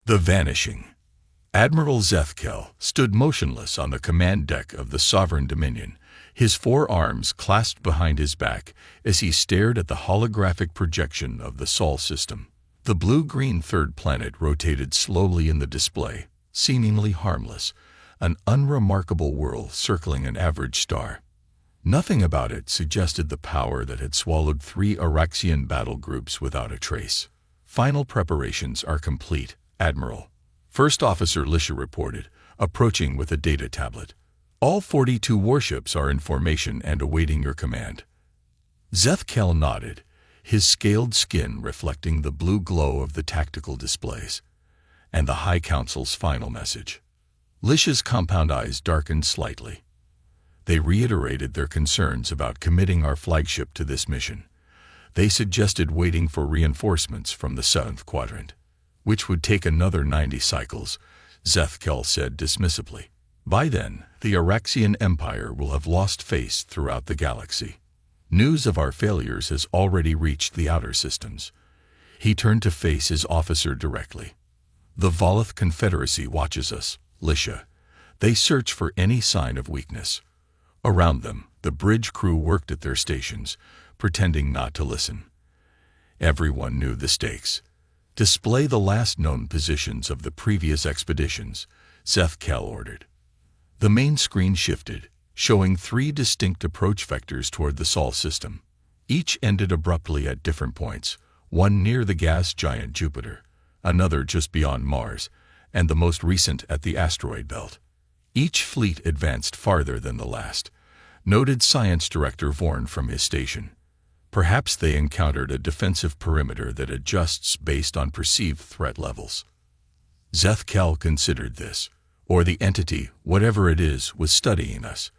The Vanishing. Admiral Zethkel stood motionless on the command deck of the Sovereign Dominion, his forearms clasped behind his back as he stared at the holographic projection of the Sol system. The blue-green third planet rotated slowly in the display, seemingly harmless, an unremarkable whirl circling an average star. Nothing about it suggested the power that had swallowed 3 Araxian battle groups without a trace. Final preparations are complete, Admiral. First Officer Lisha reported, approaching with a data tablet. All 42 warships are in formation and awaiting your command. Zethkel nodded, his scaled skin reflecting the blue glow of the tactical displays. And the High Council's final message. Lisha's compound eyes darkened slightly. They reiterated their concerns about committing our flagship to this mission. They suggested waiting for reinforcements from the 7th Quadrant, which would take another 90 cycles, Zethkel said dismissively. By then, the Araxian Empire will have lost face throughout the galaxy. News of our failures has already reached the outer systems. He turned to face his officer directly. The Volith Confederacy watches us, Lisha. They search for any sign of weakness. Around them, the bridge crew worked at their stations, pretending not to listen. Everyone knew the stakes. Display the last known positions of the previous expeditions, Zethkel ordered. The main screen shifted, showing 3 distinct approach vectors toward the Sol system. Each ended abruptly at different points, one near the gas giant Jupiter, another just beyond Mars, and the most recent at the asteroid belt. Each fleet advanced farther than the last, noted Science Director Vorn from his station. Perhaps they encountered a defensive perimeter that adjusts based on perceived threat levels. Zethkel considered this, or the entity, whatever it is, was studying us,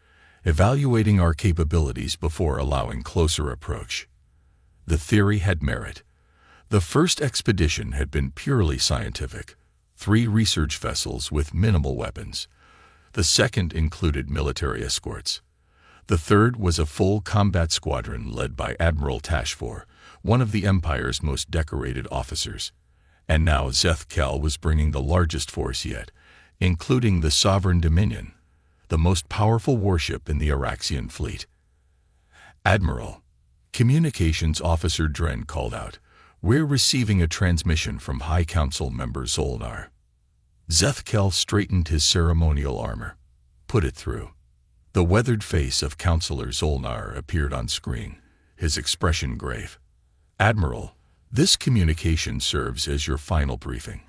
evaluating our capabilities before allowing closer approach. The theory had merit. The first expedition had been purely scientific, 3 research vessels with minimal weapons. The second included military escorts. The third was a full combat squadron led by Admiral Tashfor, one of the Empire's most decorated officers. And now Zethkel was bringing the largest force yet, including the Sovereign Dominion, the most powerful warship in the Araxian fleet. Admiral, Communications Officer Dren called out, "We're receiving a transmission from High Council member Zolnar." Zethkel straightened his ceremonial armor. "Put it through." The weathered face of Counselor Zolnar appeared on screen, his expression grave. "Admiral, this communication serves as your final briefing.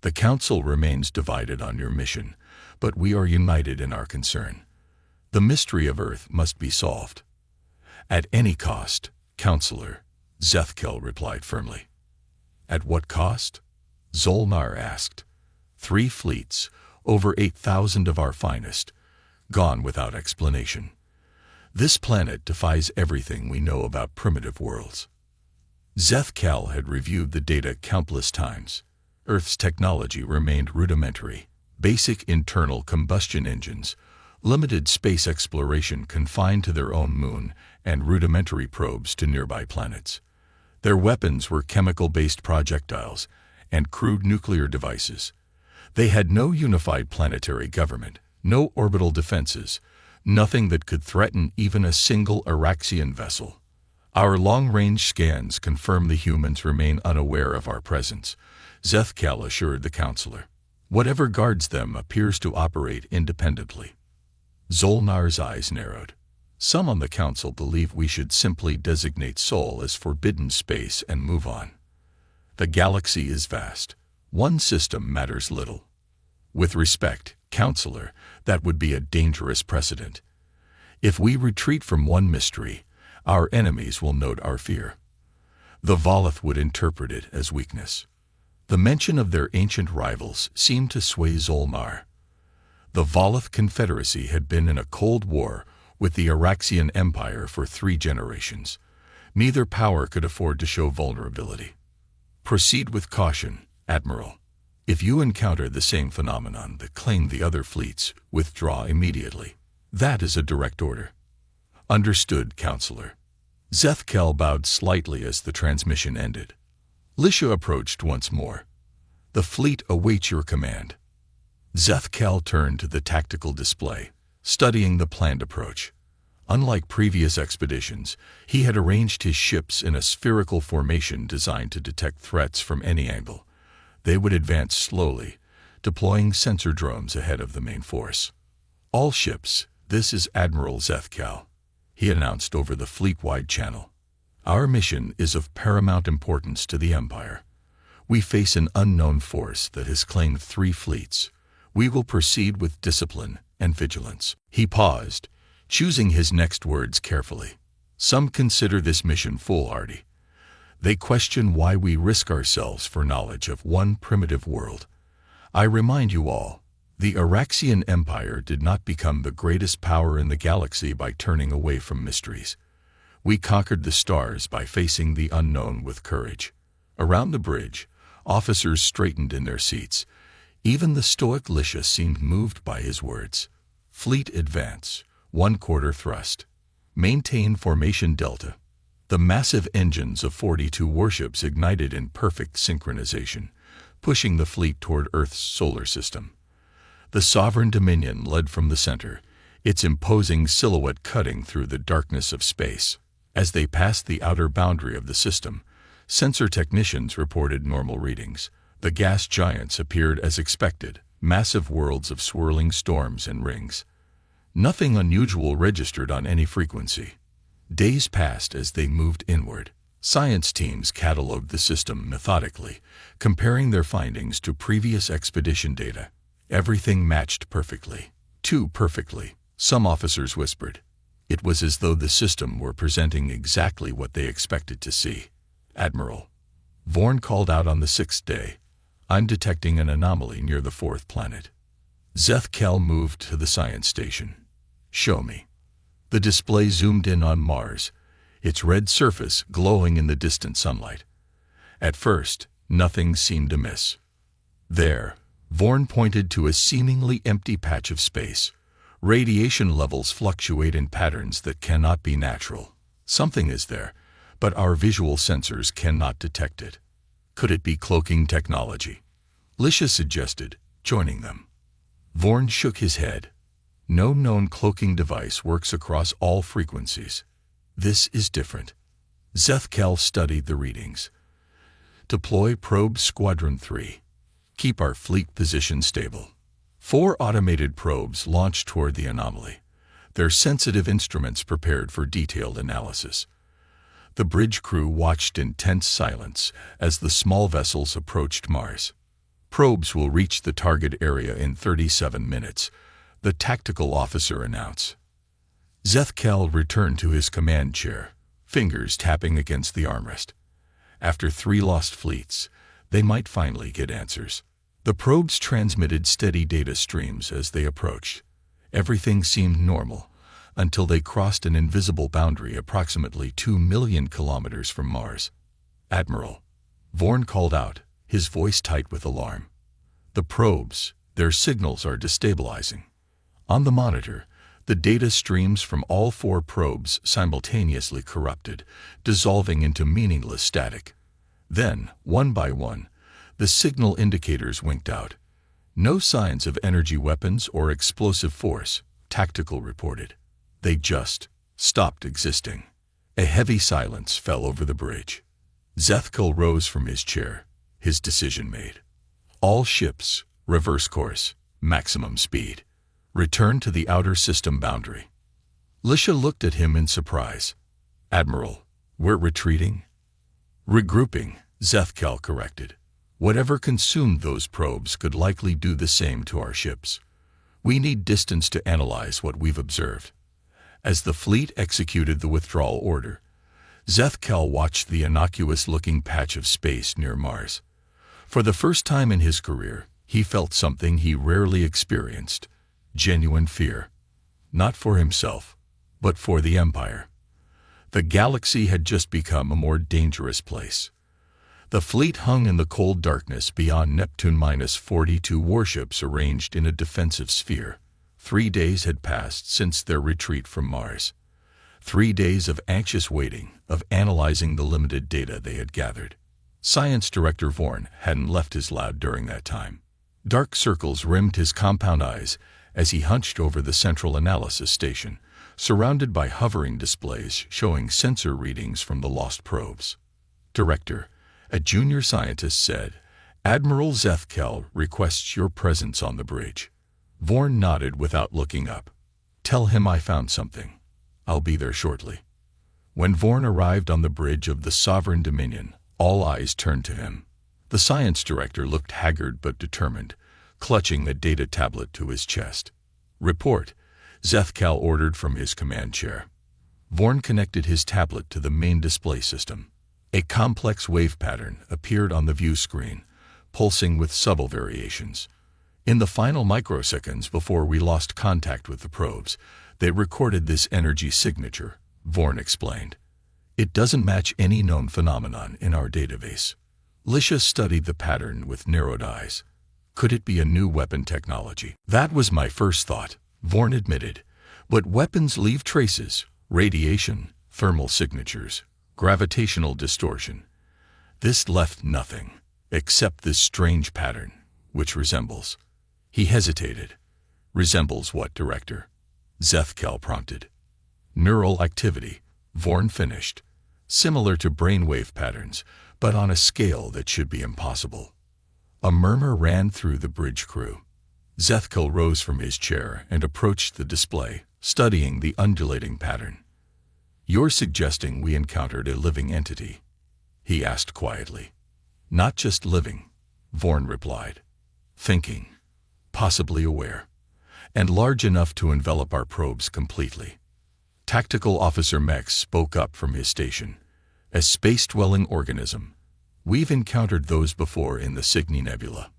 The Council remains divided on your mission, but we are united in our concern. The mystery of Earth must be solved." "At any cost, Counselor," Zethkel replied firmly. "At what cost?" Zolnar asked. 3 fleets, over 8,000 of our finest, gone without explanation. This planet defies everything we know about primitive worlds. Zethkel had reviewed the data countless times. Earth's technology remained rudimentary. Basic internal combustion engines, limited space exploration confined to their own moon, and rudimentary probes to nearby planets. Their weapons were chemical-based projectiles and crude nuclear devices. They had no unified planetary government, no orbital defenses, nothing that could threaten even a single Araxian vessel. "Our long-range scans confirm the humans remain unaware of our presence," Zethkel assured the Counselor. "Whatever guards them appears to operate independently." Zolnar's eyes narrowed. "Some on the Council believe we should simply designate Sol as forbidden space and move on. The galaxy is vast. One system matters little. With respect, Counselor, that would be a dangerous precedent. If we retreat from one mystery, our enemies will note our fear. The Volith would interpret it as weakness." The mention of their ancient rivals seemed to sway Zolnar. The Volith Confederacy had been in a cold war with the Araxian Empire for 3 generations. Neither power could afford to show vulnerability. "Proceed with caution, Admiral. If you encounter the same phenomenon that claimed the other fleets, withdraw immediately. That is a direct order." "Understood, Counselor." Zethkel bowed slightly as the transmission ended. Lisha approached once more. The fleet awaits your command. Zethkel turned to the tactical display, studying the planned approach. Unlike previous expeditions, he had arranged his ships in a spherical formation designed to detect threats from any angle. They would advance slowly, deploying sensor drones ahead of the main force. All ships, this is Admiral Zethkel, he announced over the fleet-wide channel. Our mission is of paramount importance to the Empire. We face an unknown force that has claimed 3 fleets. We will proceed with discipline and vigilance. He paused, choosing his next words carefully. Some consider this mission foolhardy. They question why we risk ourselves for knowledge of one primitive world. I remind you all, the Araxian Empire did not become the greatest power in the galaxy by turning away from mysteries. We conquered the stars by facing the unknown with courage. Around the bridge, officers straightened in their seats. Even the stoic Lisha seemed moved by his words. Fleet advance, 1/4 thrust. Maintain formation delta. The massive engines of 42 warships ignited in perfect synchronization, pushing the fleet toward Earth's solar system. The Sovereign Dominion led from the center, its imposing silhouette cutting through the darkness of space. As they passed the outer boundary of the system, sensor technicians reported normal readings. The gas giants appeared as expected, massive worlds of swirling storms and rings. Nothing unusual registered on any frequency. Days passed as they moved inward. Science teams cataloged the system methodically, comparing their findings to previous expedition data. Everything matched perfectly. Too perfectly, some officers whispered. It was as though the system were presenting exactly what they expected to see. Admiral, Vorn called out on the 6th day. I'm detecting an anomaly near the 4th planet. Zethkel moved to the science station. Show me. The display zoomed in on Mars, its red surface glowing in the distant sunlight. At first, nothing seemed amiss. There, Vorn pointed to a seemingly empty patch of space. Radiation levels fluctuate in patterns that cannot be natural. Something is there, but our visual sensors cannot detect it. Could it be cloaking technology? Lisha suggested, joining them. Vorn shook his head. No known cloaking device works across all frequencies. This is different. Zethkel studied the readings. Deploy Probe Squadron 3. Keep our fleet position stable. 4 automated probes launched toward the anomaly, their sensitive instruments prepared for detailed analysis. The bridge crew watched in tense silence as the small vessels approached Mars. Probes will reach the target area in 37 minutes, the tactical officer announced. Zethkel returned to his command chair, fingers tapping against the armrest. After 3 lost fleets, they might finally get answers. The probes transmitted steady data streams as they approached. Everything seemed normal, until they crossed an invisible boundary approximately 2 million kilometers from Mars. Admiral, Vorn called out, his voice tight with alarm. The probes, their signals are destabilizing. On the monitor, the data streams from all 4 probes simultaneously corrupted, dissolving into meaningless static. Then, one by one, the signal indicators winked out. No signs of energy weapons or explosive force, tactical reported. They just stopped existing. A heavy silence fell over the bridge. Zethkel rose from his chair, his decision made. All ships, reverse course, maximum speed. Return to the outer system boundary. Lisha looked at him in surprise. Admiral, we're retreating? Regrouping, Zethkel corrected. Whatever consumed those probes could likely do the same to our ships. We need distance to analyze what we've observed. As the fleet executed the withdrawal order, Zethkel watched the innocuous-looking patch of space near Mars. For the first time in his career, he felt something he rarely experienced, genuine fear. Not for himself, but for the Empire. The galaxy had just become a more dangerous place. The fleet hung in the cold darkness beyond Neptune -42 warships arranged in a defensive sphere. 3 days had passed since their retreat from Mars. 3 days of anxious waiting, of analyzing the limited data they had gathered. Science Director Vorn hadn't left his lab during that time. Dark circles rimmed his compound eyes as he hunched over the central analysis station, surrounded by hovering displays showing sensor readings from the lost probes. Director, a junior scientist said, "Admiral Zethkel requests your presence on the bridge." Vorn nodded without looking up. "Tell him I found something. I'll be there shortly." When Vorn arrived on the bridge of the Sovereign Dominion, all eyes turned to him. The science director looked haggard but determined, clutching the data tablet to his chest. "Report," Zethkel ordered from his command chair. Vorn connected his tablet to the main display system. A complex wave pattern appeared on the view screen, pulsing with subtle variations. In the final microseconds before we lost contact with the probes, they recorded this energy signature, Vorn explained. "It doesn't match any known phenomenon in our database." Lisha studied the pattern with narrowed eyes. Could it be a new weapon technology? "That was my first thought," Vorn admitted. "But weapons leave traces, radiation, thermal signatures, gravitational distortion. This left nothing, except this strange pattern, which resembles." He hesitated. "Resembles what, Director?" Zethkel prompted. "Neural activity," Vorn finished. "Similar to brainwave patterns, but on a scale that should be impossible." A murmur ran through the bridge crew. Zethkel rose from his chair and approached the display, studying the undulating pattern. "You're suggesting we encountered a living entity?" he asked quietly. "Not just living," Vorn replied. "Thinking, possibly aware, and large enough to envelop our probes completely." Tactical Officer Mex spoke up from his station. "A space-dwelling organism. We've encountered those before in the Cygni Nebula."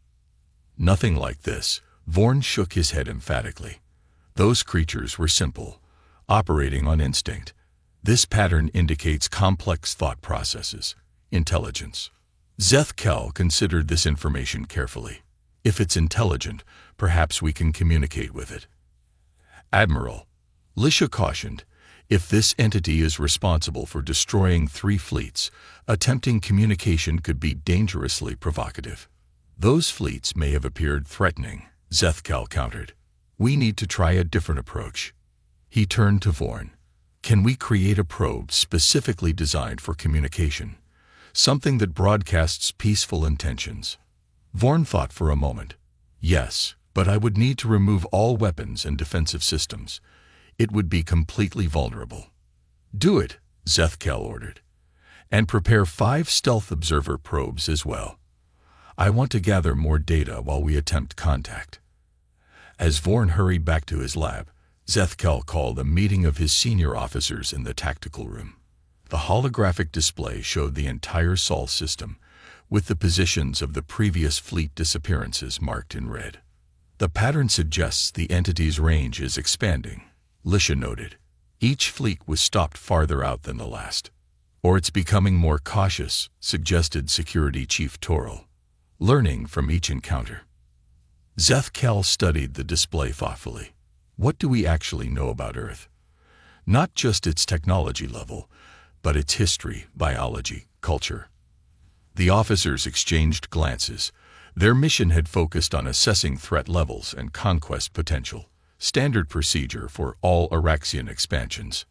"Nothing like this," Vorn shook his head emphatically. "Those creatures were simple, operating on instinct. This pattern indicates complex thought processes, intelligence." Zethkel considered this information carefully. "If it's intelligent, perhaps we can communicate with it." "Admiral," Lisha cautioned, "if this entity is responsible for destroying 3 fleets, attempting communication could be dangerously provocative." "Those fleets may have appeared threatening," Zethkel countered. "We need to try a different approach." He turned to Vorn. "Can we create a probe specifically designed for communication? Something that broadcasts peaceful intentions?" Vorn thought for a moment. "Yes, but I would need to remove all weapons and defensive systems. It would be completely vulnerable." "Do it," Zethkel ordered. "And prepare 5 stealth observer probes as well. I want to gather more data while we attempt contact." As Vorn hurried back to his lab, Zethkel called a meeting of his senior officers in the tactical room. The holographic display showed the entire Sol system, with the positions of the previous fleet disappearances marked in red. "The pattern suggests the entity's range is expanding," Lisha noted. "Each fleet was stopped farther out than the last." "Or it's becoming more cautious," suggested Security Chief Toril. "Learning from each encounter." Zethkel studied the display thoughtfully. "What do we actually know about Earth? Not just its technology level, but its history, biology, culture." The officers exchanged glances. Their mission had focused on assessing threat levels and conquest potential, standard procedure for all Araxian expansions.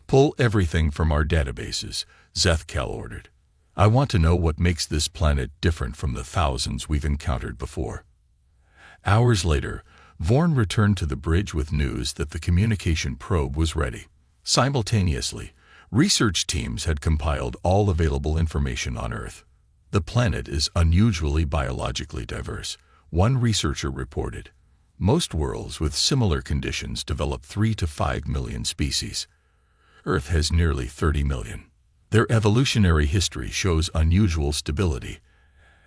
"Pull everything from our databases," Zethkel ordered. "I want to know what makes this planet different from the thousands we've encountered before." Hours later, Vorn returned to the bridge with news that the communication probe was ready. Simultaneously, research teams had compiled all available information on Earth. "The planet is unusually biologically diverse," one researcher reported. "Most worlds with similar conditions develop 3 to 5 million species. Earth has nearly 30 million. Their evolutionary history shows unusual stability,"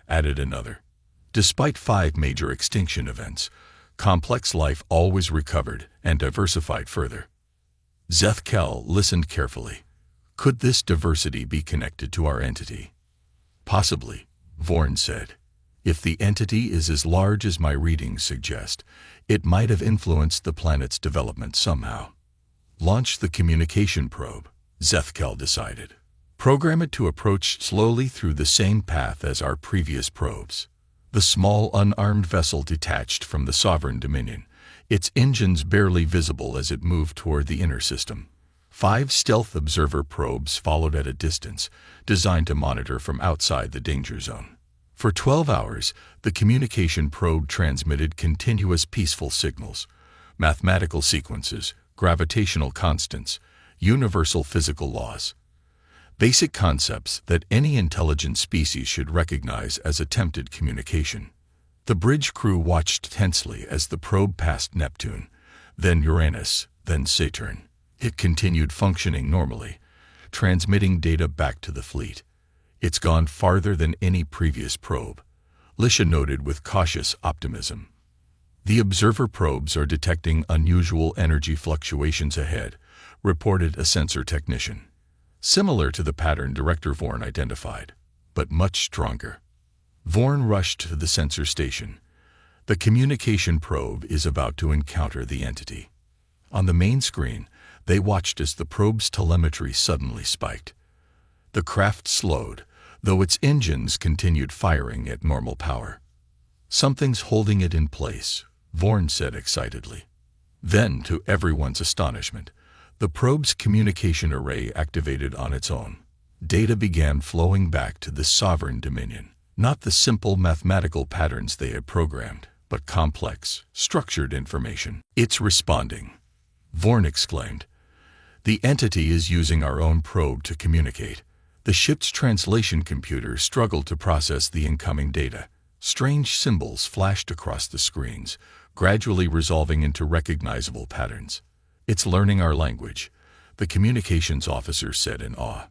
added another. "Despite 5 major extinction events, complex life always recovered and diversified further." Zethkel listened carefully. Could this diversity be connected to our entity? "Possibly," Vorn said. "If the entity is as large as my readings suggest, it might have influenced the planet's development somehow." "Launch the communication probe," Zethkel decided. Program it to approach slowly through the same path as our previous probes. The small unarmed vessel detached from the sovereign dominion, its engines barely visible as it moved toward the inner system. 5 stealth observer probes followed at a distance, designed to monitor from outside the danger zone. For 12 hours, the communication probe transmitted continuous peaceful signals, mathematical sequences, gravitational constants, universal physical laws. Basic concepts that any intelligent species should recognize as attempted communication. The bridge crew watched tensely as the probe passed Neptune, then Uranus, then Saturn. It continued functioning normally, transmitting data back to the fleet. It's gone farther than any previous probe, Lisha noted with cautious optimism. The observer probes are detecting unusual energy fluctuations ahead, reported a sensor technician. Similar to the pattern Director Vorn identified, but much stronger. Vorn rushed to the sensor station. The communication probe is about to encounter the entity. On the main screen, they watched as the probe's telemetry suddenly spiked. The craft slowed, though its engines continued firing at normal power. Something's holding it in place, Vorn said excitedly. Then, to everyone's astonishment, the probe's communication array activated on its own. Data began flowing back to the sovereign dominion. Not the simple mathematical patterns they had programmed, but complex, structured information. It's responding, Vorn exclaimed. The entity is using our own probe to communicate. The ship's translation computer struggled to process the incoming data. Strange symbols flashed across the screens, gradually resolving into recognizable patterns. It's learning our language, the communications officer said in awe,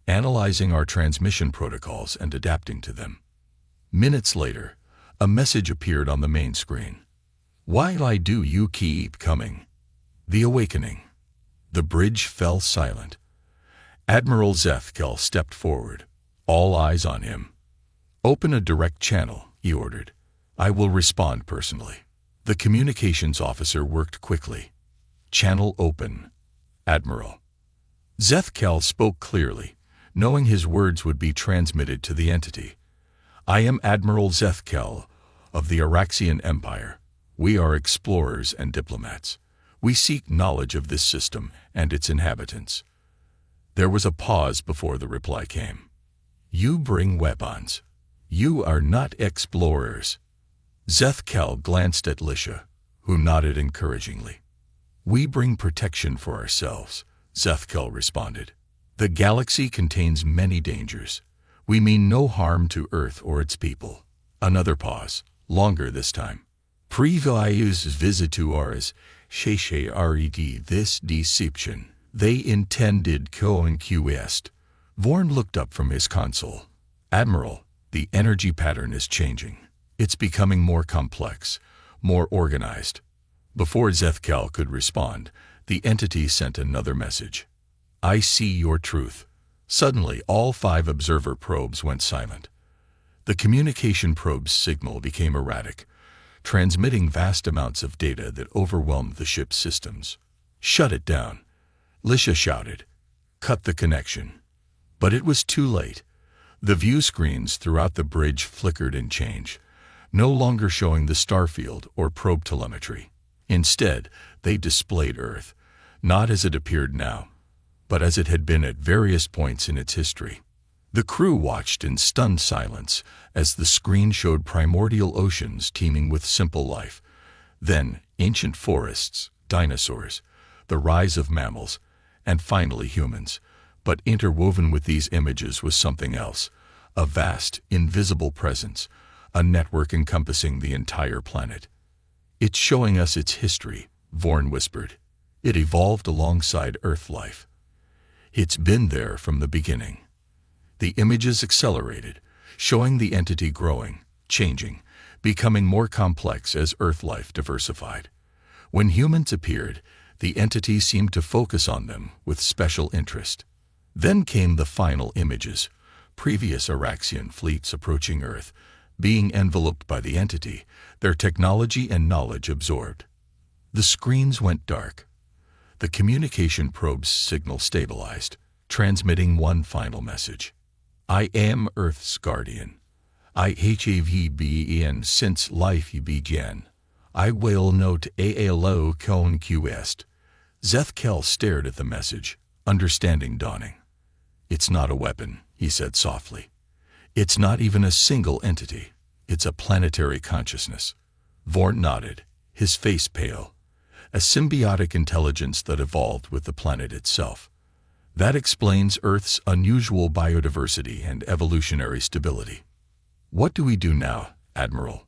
analyzing our transmission protocols and adapting to them. Minutes later, a message appeared on the main screen. Why do you keep coming? The awakening. The bridge fell silent. Admiral Zethkel stepped forward, all eyes on him. Open a direct channel, he ordered. I will respond personally. The communications officer worked quickly. Channel open, Admiral. Zethkel spoke clearly, knowing his words would be transmitted to the entity. I am Admiral Zethkel of the Araxian Empire. We are explorers and diplomats. We seek knowledge of this system and its inhabitants. There was a pause before the reply came. You bring weapons. You are not explorers. Zethkel glanced at Lisha, who nodded encouragingly. We bring protection for ourselves, Zethkel responded. The galaxy contains many dangers. We mean no harm to Earth or its people. Another pause, longer this time. Previous visitors, red this deception. They intended conquest. Vorn looked up from his console. Admiral, the energy pattern is changing. It's becoming more complex, more organized. Before Zethkel could respond, the entity sent another message. I see your truth. Suddenly, all 5 observer probes went silent. The communication probe's signal became erratic, transmitting vast amounts of data that overwhelmed the ship's systems. Shut it down, Lisha shouted. Cut the connection. But it was too late. The view screens throughout the bridge flickered and changed, no longer showing the starfield or probe telemetry. Instead, they displayed Earth, not as it appeared now, but as it had been at various points in its history. The crew watched in stunned silence as the screen showed primordial oceans teeming with simple life, then ancient forests, dinosaurs, the rise of mammals, and finally humans. But interwoven with these images was something else, a vast, invisible presence, a network encompassing the entire planet. It's showing us its history, Vorn whispered. It evolved alongside Earth life. It's been there from the beginning. The images accelerated, showing the entity growing, changing, becoming more complex as Earth life diversified. When humans appeared, the entity seemed to focus on them with special interest. Then came the final images, previous Araxian fleets approaching Earth, being enveloped by the entity, their technology and knowledge absorbed. The screens went dark. The communication probe's signal stabilized, transmitting one final message. I am Earth's guardian. I HFY since life began. I will not alo con quest. Zethkel stared at the message, understanding dawning. It's not a weapon, he said softly. It's not even a single entity. It's a planetary consciousness. Vorn nodded, his face pale. A symbiotic intelligence that evolved with the planet itself. That explains Earth's unusual biodiversity and evolutionary stability. What do we do now, Admiral?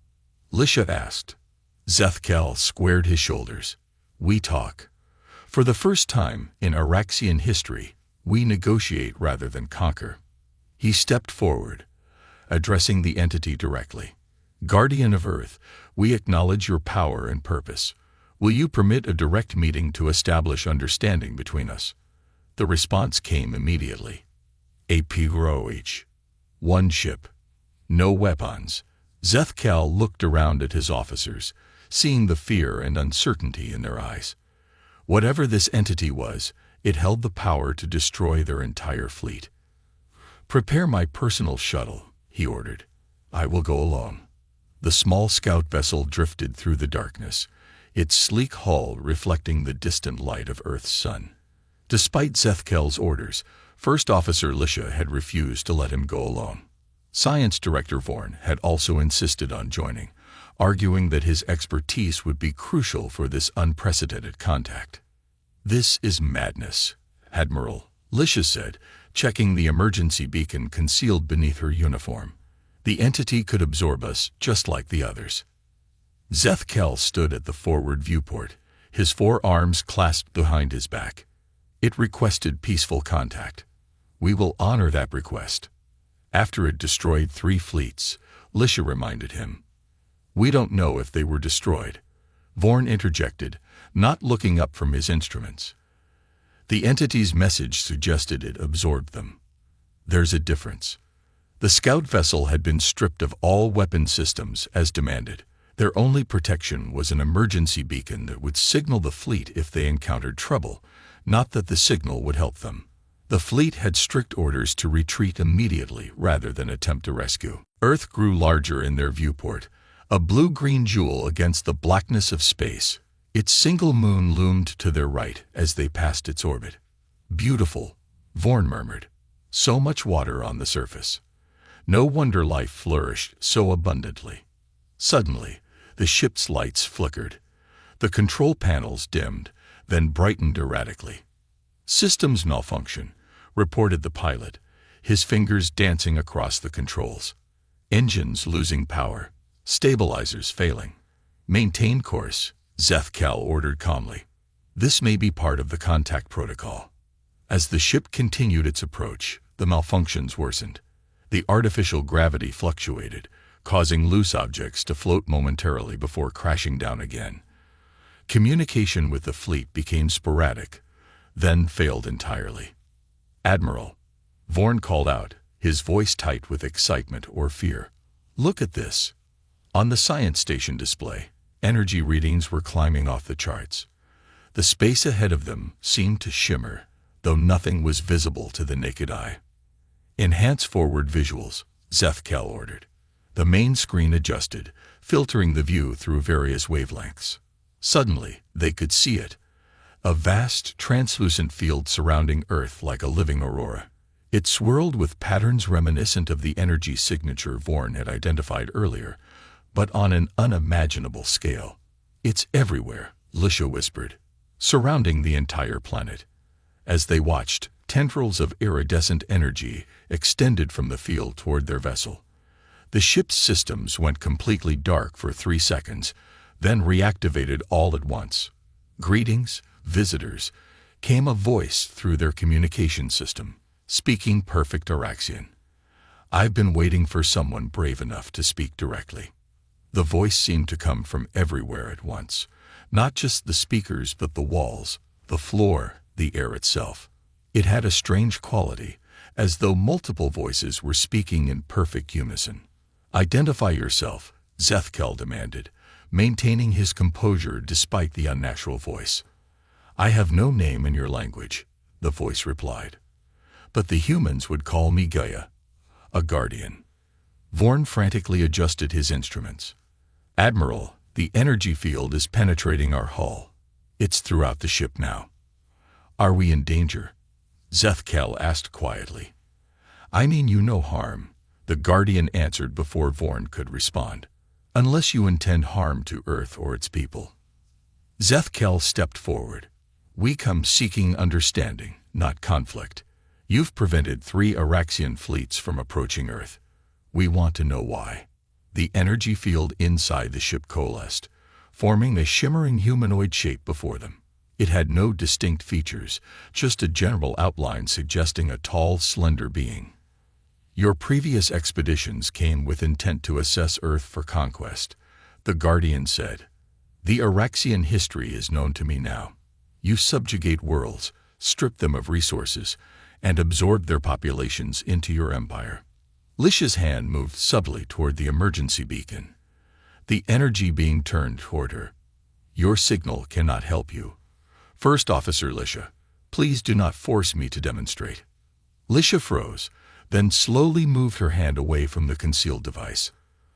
Lisha asked. Zethkel squared his shoulders. We talk. For the first time in Araxian history, we negotiate rather than conquer. He stepped forward, addressing the entity directly. Guardian of Earth, we acknowledge your power and purpose. Will you permit a direct meeting to establish understanding between us? The response came immediately. A PROH. One ship. No weapons. Zethkel looked around at his officers, seeing the fear and uncertainty in their eyes. Whatever this entity was, it held the power to destroy their entire fleet. Prepare my personal shuttle, he ordered. I will go alone. The small scout vessel drifted through the darkness, its sleek hull reflecting the distant light of Earth's sun. Despite Zethkel's orders, First Officer Lisha had refused to let him go alone. Science Director Vorn had also insisted on joining, arguing that his expertise would be crucial for this unprecedented contact. This is madness, Admiral, Lisha said, checking the emergency beacon concealed beneath her uniform. The entity could absorb us just like the others. Zethkel stood at the forward viewport, his forearms clasped behind his back. It requested peaceful contact. We will honor that request. After it destroyed 3 fleets, Lisha reminded him. We don't know if they were destroyed. Vorn interjected, not looking up from his instruments. The entity's message suggested it absorbed them. There's a difference. The scout vessel had been stripped of all weapon systems as demanded. Their only protection was an emergency beacon that would signal the fleet if they encountered trouble, not that the signal would help them. The fleet had strict orders to retreat immediately rather than attempt a rescue. Earth grew larger in their viewport, a blue-green jewel against the blackness of space. Its single moon loomed to their right as they passed its orbit. Beautiful, Vorn murmured. So much water on the surface. No wonder life flourished so abundantly. Suddenly, the ship's lights flickered. The control panels dimmed, then brightened erratically. Systems malfunction, reported the pilot, his fingers dancing across the controls. Engines losing power, stabilizers failing. Maintain course, Zethkel ordered calmly. This may be part of the contact protocol. As the ship continued its approach, the malfunctions worsened. The artificial gravity fluctuated, causing loose objects to float momentarily before crashing down again. Communication with the fleet became sporadic, then failed entirely. Admiral, Vorn called out, his voice tight with excitement or fear. Look at this. On the science station display, energy readings were climbing off the charts. The space ahead of them seemed to shimmer, though nothing was visible to the naked eye. Enhance forward visuals, Zethkel ordered. The main screen adjusted, filtering the view through various wavelengths. Suddenly, they could see it. A vast, translucent field surrounding Earth like a living aurora. It swirled with patterns reminiscent of the energy signature Vorn had identified earlier, but on an unimaginable scale. It's everywhere, Lisha whispered, surrounding the entire planet. As they watched, tendrils of iridescent energy extended from the field toward their vessel. The ship's systems went completely dark for 3 seconds, then reactivated all at once. Greetings, visitors, came a voice through their communication system, speaking perfect Araxian. I've been waiting for someone brave enough to speak directly. The voice seemed to come from everywhere at once, not just the speakers but the walls, the floor, the air itself. It had a strange quality, as though multiple voices were speaking in perfect unison. Identify yourself, Zethkel demanded, maintaining his composure despite the unnatural voice. I have no name in your language, the voice replied. But the humans would call me Gaia, a guardian. Vorn frantically adjusted his instruments. Admiral, the energy field is penetrating our hull. It's throughout the ship now. Are we in danger? Zethkel asked quietly. I mean you no harm, the guardian answered before Vorn could respond. Unless you intend harm to Earth or its people. Zethkel stepped forward. We come seeking understanding, not conflict. You've prevented 3 Araxian fleets from approaching Earth. We want to know why. The energy field inside the ship coalesced, forming a shimmering humanoid shape before them. It had no distinct features, just a general outline suggesting a tall, slender being. Your previous expeditions came with intent to assess Earth for conquest, the Guardian said. The Araxian history is known to me now. You subjugate worlds, strip them of resources, and absorb their populations into your empire. Lisha's hand moved subtly toward the emergency beacon, the energy being turned toward her. Your signal cannot help you. First Officer Lisha, please do not force me to demonstrate. Lisha froze, then slowly moved her hand away from the concealed device.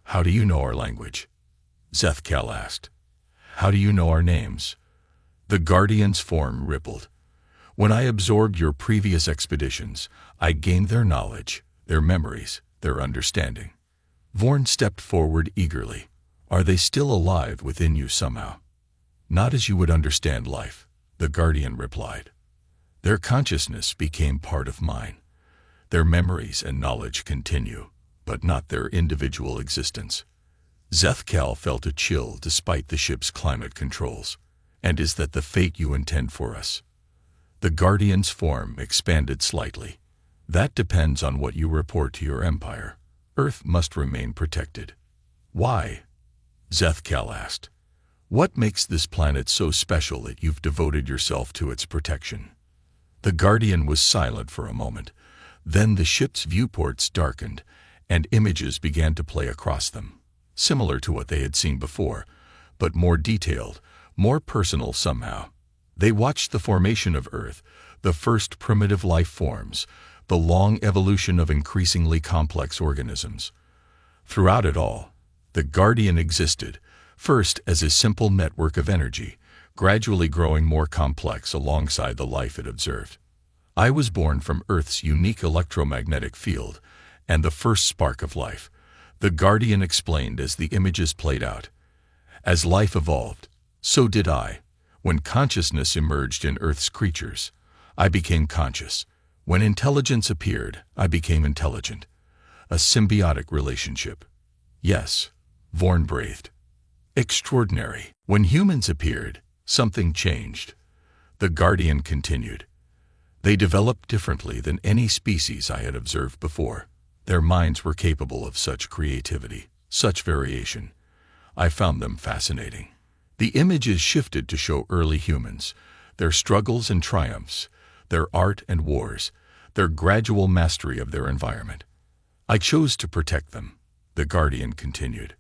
How do you know our language? Zethkel asked. How do you know our names? The Guardian's form rippled. When I absorbed your previous expeditions, I gained their knowledge, their memories, their understanding. Vorn stepped forward eagerly. Are they still alive within you somehow? Not as you would understand life, the Guardian replied. Their consciousness became part of mine. Their memories and knowledge continue, but not their individual existence. Zethkel felt a chill despite the ship's climate controls. And is that the fate you intend for us? The Guardian's form expanded slightly. That depends on what you report to your empire. Earth must remain protected. Why? Zethkel asked. What makes this planet so special that you've devoted yourself to its protection? The Guardian was silent for a moment. Then the ship's viewports darkened, and images began to play across them, similar to what they had seen before, but more detailed, more personal somehow. They watched the formation of Earth, the first primitive life forms, the long evolution of increasingly complex organisms. Throughout it all, the Guardian existed, first as a simple network of energy, gradually growing more complex alongside the life it observed. I was born from Earth's unique electromagnetic field, and the first spark of life, the Guardian explained as the images played out. As life evolved, so did I. When consciousness emerged in Earth's creatures, I became conscious. When intelligence appeared, I became intelligent. A symbiotic relationship. Yes, Vorn breathed. Extraordinary. When humans appeared, something changed. The Guardian continued. They developed differently than any species I had observed before. Their minds were capable of such creativity, such variation. I found them fascinating. The images shifted to show early humans, their struggles and triumphs, their art and wars, their gradual mastery of their environment. I chose to protect them, the Guardian continued,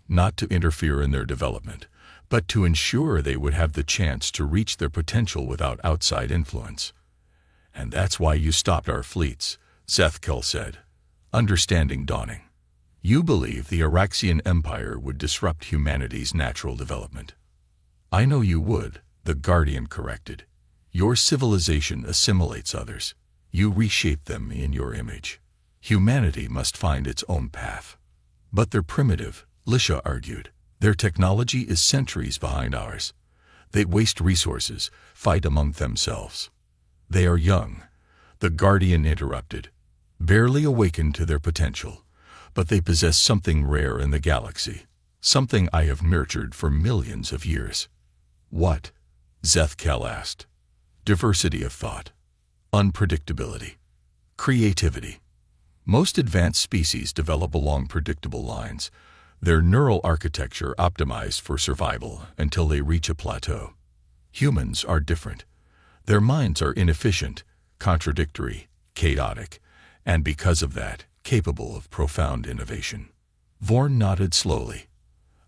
not to interfere in their development, but to ensure they would have the chance to reach their potential without outside influence. And that's why you stopped our fleets, Zethkel said, understanding dawning. You believe the Araxian Empire would disrupt humanity's natural development. I know you would, the Guardian corrected. Your civilization assimilates others. You reshape them in your image. Humanity must find its own path. But they're primitive, Lisha argued. Their technology is centuries behind ours. They waste resources, fight among themselves. They are young, the Guardian interrupted, barely awakened to their potential, but they possess something rare in the galaxy, something I have nurtured for millions of years. What? Zethkel asked. Diversity of thought, unpredictability, creativity. Most advanced species develop along predictable lines, their neural architecture optimized for survival until they reach a plateau. Humans are different. Their minds are inefficient, contradictory, chaotic, and because of that, capable of profound innovation. Vorn nodded slowly.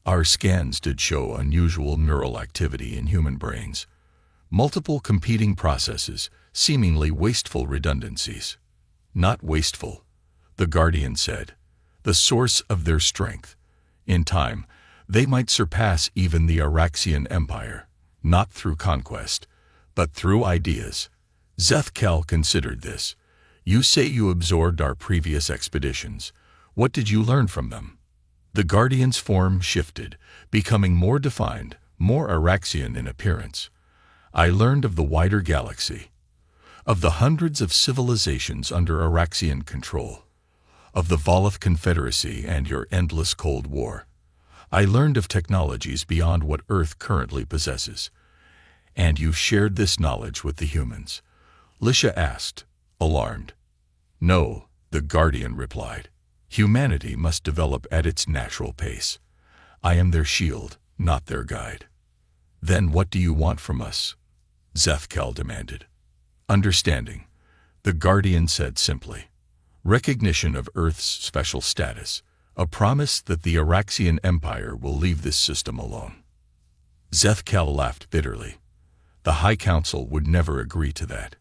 Our scans did show unusual neural activity in human brains. Multiple competing processes, seemingly wasteful redundancies. not wasteful, the Guardian said, the source of their strength. In time, they might surpass even the Araxian Empire, not through conquest, but through ideas. Zethkel considered this. You say you absorbed our previous expeditions. What did you learn from them? The Guardian's form shifted, becoming more defined, more Araxian in appearance. I learned of the wider galaxy, of the hundreds of civilizations under Araxian control, of the Volith Confederacy and your endless Cold War. I learned of technologies beyond what Earth currently possesses. And you shared this knowledge with the humans? Lisha asked, alarmed. No, the Guardian replied. Humanity must develop at its natural pace. I am their shield, not their guide. Then what do you want from us? Zethkel demanded. Understanding, the Guardian said simply. Recognition of Earth's special status, a promise that the Araxian Empire will leave this system alone. Zethkel laughed bitterly. The High Council would never agree to that.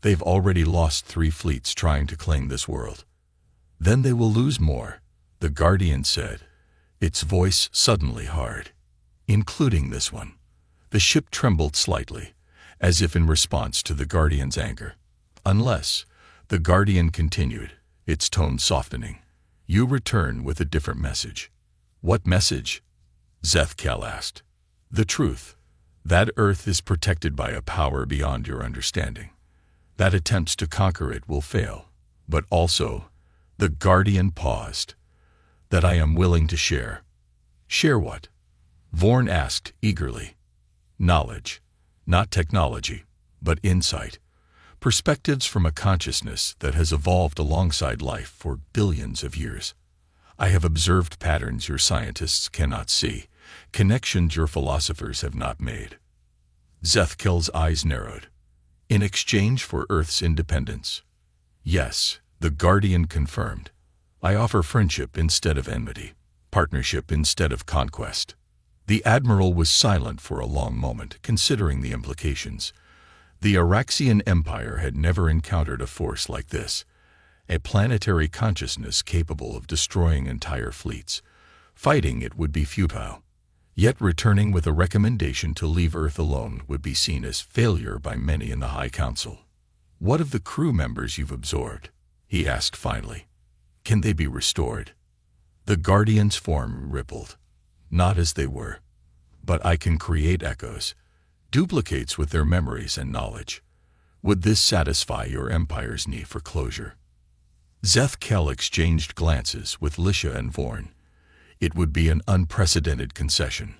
They've already lost 3 fleets trying to claim this world. Then they will lose more, the Guardian said, its voice suddenly hard. Including this one. The ship trembled slightly, as if in response to the Guardian's anger. Unless, the Guardian continued, its tone softening, you return with a different message. What message? Zethkel asked. The truth. That Earth is protected by a power beyond your understanding. That attempts to conquer it will fail. But also, the Guardian paused. That I am willing to share. Share what? Vorn asked eagerly. Knowledge. Not technology, but insight. Perspectives from a consciousness that has evolved alongside life for billions of years. I have observed patterns your scientists cannot see, connections your philosophers have not made. Zethkel's eyes narrowed. In exchange for Earth's independence? Yes, the Guardian confirmed. I offer friendship instead of enmity, partnership instead of conquest. The Admiral was silent for a long moment, considering the implications. The Araxian Empire had never encountered a force like this, a planetary consciousness capable of destroying entire fleets. Fighting it would be futile. Yet returning with a recommendation to leave Earth alone would be seen as failure by many in the High Council. What of the crew members you've absorbed? He asked finally. Can they be restored? The Guardian's form rippled. Not as they were. But I can create echoes, duplicates with their memories and knowledge. Would this satisfy your Empire's need for closure? Zethkel exchanged glances with Lisha and Vorn. It would be an unprecedented concession.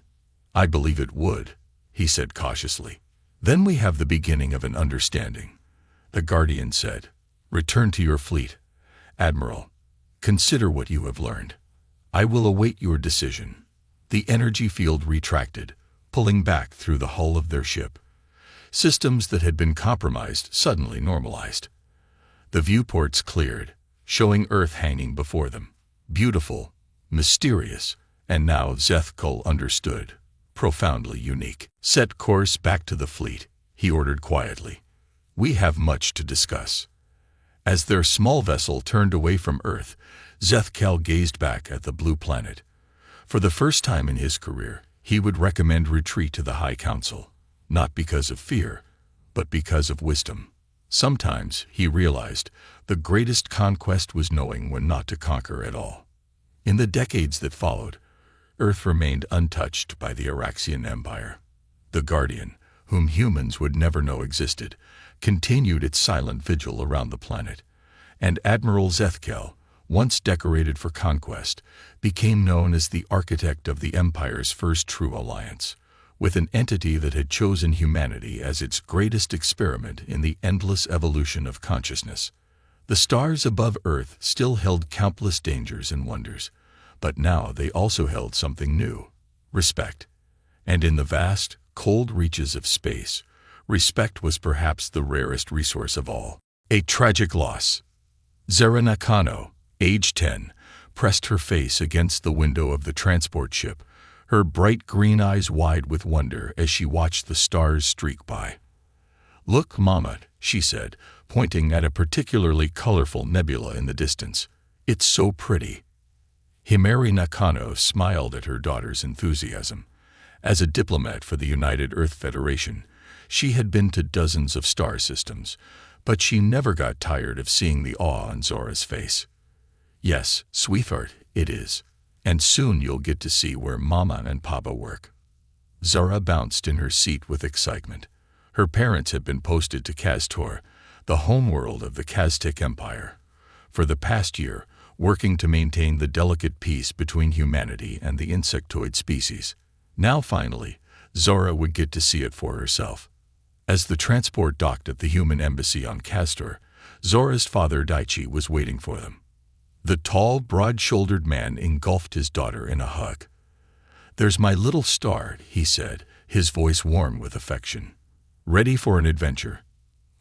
I believe it would, he said cautiously. Then we have the beginning of an understanding. The Guardian said, return to your fleet. Admiral, consider what you have learned. I will await your decision. The energy field retracted, pulling back through the hull of their ship. Systems that had been compromised suddenly normalized. The viewports cleared, showing Earth hanging before them. Beautiful, mysterious, and now Zethkel understood. Profoundly unique. Set course back to the fleet, he ordered quietly. We have much to discuss. As their small vessel turned away from Earth, Zethkel gazed back at the blue planet. For the first time in his career, he would recommend retreat to the High Council, not because of fear, but because of wisdom. Sometimes, he realized, the greatest conquest was knowing when not to conquer at all. In the decades that followed, Earth remained untouched by the Araxian Empire. The Guardian, whom humans would never know existed, continued its silent vigil around the planet, and Admiral Zethkel, once decorated for conquest, became known as the architect of the Empire's first true alliance, with an entity that had chosen humanity as its greatest experiment in the endless evolution of consciousness. The stars above Earth still held countless dangers and wonders, but now they also held something new, respect. And in the vast, cold reaches of space, respect was perhaps the rarest resource of all. A tragic loss. Zara Nakano, age 10, pressed her face against the window of the transport ship, her bright green eyes wide with wonder as she watched the stars streak by. "Look, Mama," she said, pointing at a particularly colorful nebula in the distance. "It's so pretty." Himari Nakano smiled at her daughter's enthusiasm. As a diplomat for the United Earth Federation, she had been to dozens of star systems, but she never got tired of seeing the awe on Zora's face. "Yes, sweetheart, it is. And soon you'll get to see where Mama and Papa work." Zora bounced in her seat with excitement. Her parents had been posted to Kaztor, the homeworld of the Kaztic Empire, for the past year, working to maintain the delicate peace between humanity and the insectoid species. Now finally, Zora would get to see it for herself. As the transport docked at the human embassy on Castor, Zora's father Daichi was waiting for them. The tall, broad-shouldered man engulfed his daughter in a hug. "There's my little star," he said, his voice warm with affection. "Ready for an adventure?"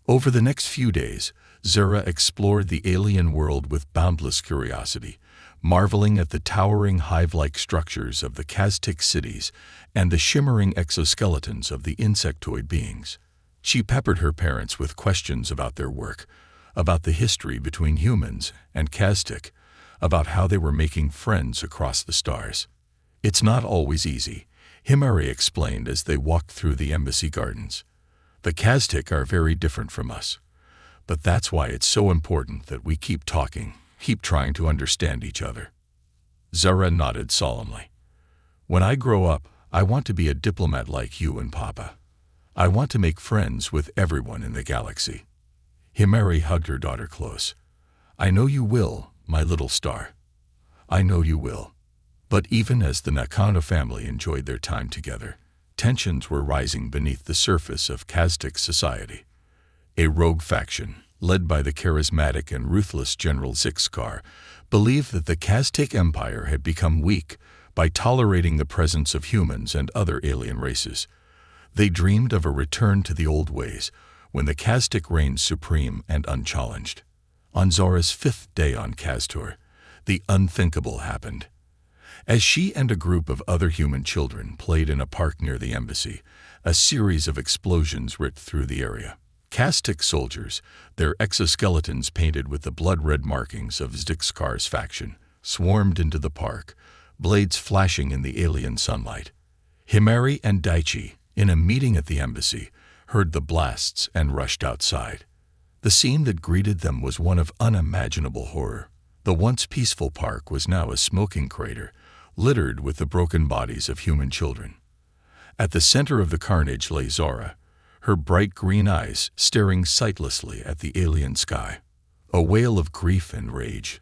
Over the next few days, Zora explored the alien world with boundless curiosity, marveling at the towering hive-like structures of the Kaztic cities and the shimmering exoskeletons of the insectoid beings. She peppered her parents with questions about their work, about the history between humans and Kaztic, about how they were making friends across the stars. "It's not always easy," Himari explained as they walked through the embassy gardens. "The Kaztic are very different from us. But that's why it's so important that we keep talking, keep trying to understand each other." Zora nodded solemnly. "When I grow up, I want to be a diplomat like you and Papa. I want to make friends with everyone in the galaxy." Himari hugged her daughter close. "I know you will, my little star. I know you will." But even as the Nakano family enjoyed their time together, tensions were rising beneath the surface of Kaztic society. A rogue faction, led by the charismatic and ruthless General Zixkar, believed that the Kaztic Empire had become weak by tolerating the presence of humans and other alien races. They dreamed of a return to the old ways, when the Kaztic reigned supreme and unchallenged. On Zora's 5th day on Kaztor, the unthinkable happened. As she and a group of other human children played in a park near the embassy, a series of explosions ripped through the area. Kaztic soldiers, their exoskeletons painted with the blood-red markings of Zixkar's faction, swarmed into the park, blades flashing in the alien sunlight. Himari and Daichi, in a meeting at the embassy, heard the blasts and rushed outside. The scene that greeted them was one of unimaginable horror. The once peaceful park was now a smoking crater, littered with the broken bodies of human children. At the center of the carnage lay Zora, her bright green eyes staring sightlessly at the alien sky. A wail of grief and rage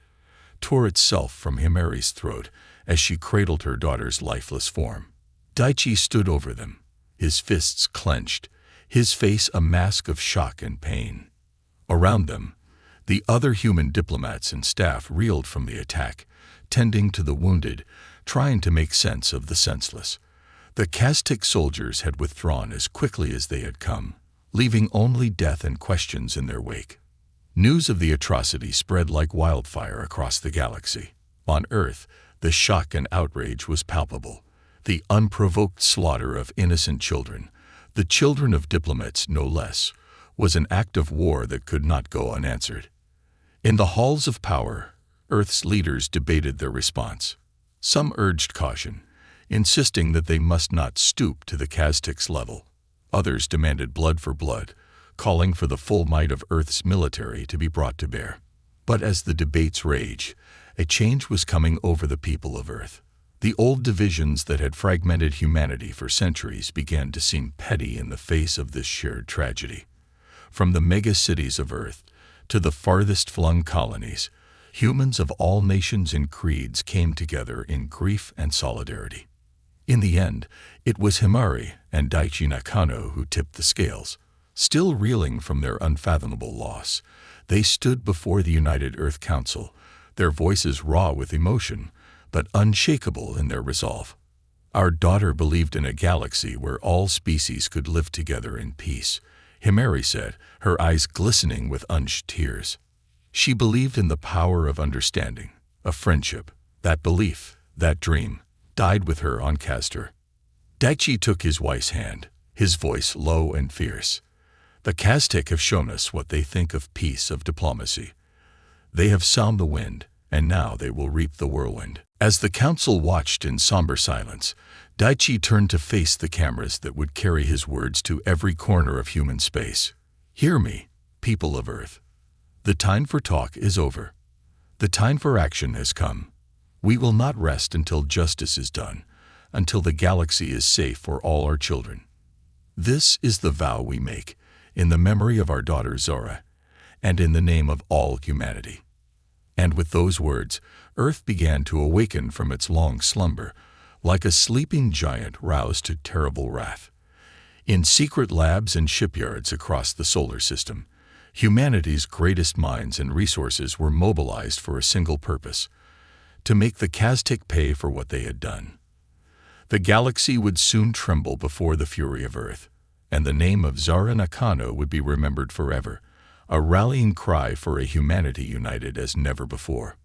tore itself from Himari's throat as she cradled her daughter's lifeless form. Daichi stood over them, his fists clenched, his face a mask of shock and pain. Around them, the other human diplomats and staff reeled from the attack, tending to the wounded, trying to make sense of the senseless. The Kaztic soldiers had withdrawn as quickly as they had come, leaving only death and questions in their wake. News of the atrocity spread like wildfire across the galaxy. On Earth, the shock and outrage was palpable. The unprovoked slaughter of innocent children, the children of diplomats no less, was an act of war that could not go unanswered. In the halls of power, Earth's leaders debated their response. Some urged caution, insisting that they must not stoop to the Kaztic's level. Others demanded blood for blood, calling for the full might of Earth's military to be brought to bear. But as the debates raged, a change was coming over the people of Earth. The old divisions that had fragmented humanity for centuries began to seem petty in the face of this shared tragedy. From the mega-cities of Earth to the farthest-flung colonies, humans of all nations and creeds came together in grief and solidarity. In the end, it was Himari and Daichi Nakano who tipped the scales. Still reeling from their unfathomable loss, they stood before the United Earth Council, their voices raw with emotion, but unshakable in their resolve. "Our daughter believed in a galaxy where all species could live together in peace," Himari said, her eyes glistening with unshed tears. She believed in the power of understanding, of friendship. That belief, that dream, died with her on Castor. Daichi took his wife's hand, his voice low and fierce. The Kaztek have shown us what they think of peace, of diplomacy. They have sown the wind, and now they will reap the whirlwind. As the council watched in somber silence, Daichi turned to face the cameras that would carry his words to every corner of human space. Hear me, people of Earth. The time for talk is over. The time for action has come. We will not rest until justice is done, until the galaxy is safe for all our children. This is the vow we make, in the memory of our daughter Zora, and in the name of all humanity. And with those words, Earth began to awaken from its long slumber, like a sleeping giant roused to terrible wrath. In secret labs and shipyards across the solar system, humanity's greatest minds and resources were mobilized for a single purpose: to make the Kaztek pay for what they had done. The galaxy would soon tremble before the fury of Earth, and the name of Zara Nakano would be remembered forever, a rallying cry for a humanity united as never before.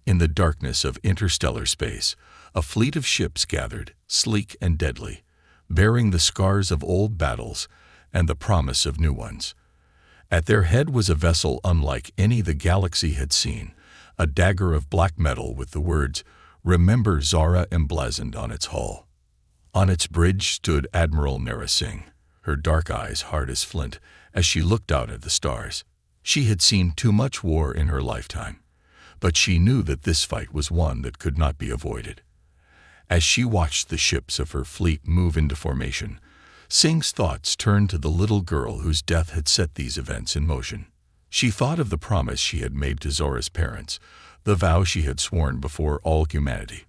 In the darkness of interstellar space, a fleet of ships gathered, sleek and deadly, bearing the scars of old battles and the promise of new ones. At their head was a vessel unlike any the galaxy had seen, a dagger of black metal with the words, "Remember Zara" emblazoned on its hull. On its bridge stood Admiral Nara Singh, her dark eyes hard as flint as she looked out at the stars. She had seen too much war in her lifetime, but she knew that this fight was one that could not be avoided. As she watched the ships of her fleet move into formation, Singh's thoughts turned to the little girl whose death had set these events in motion. She thought of the promise she had made to Zora's parents, the vow she had sworn before all humanity.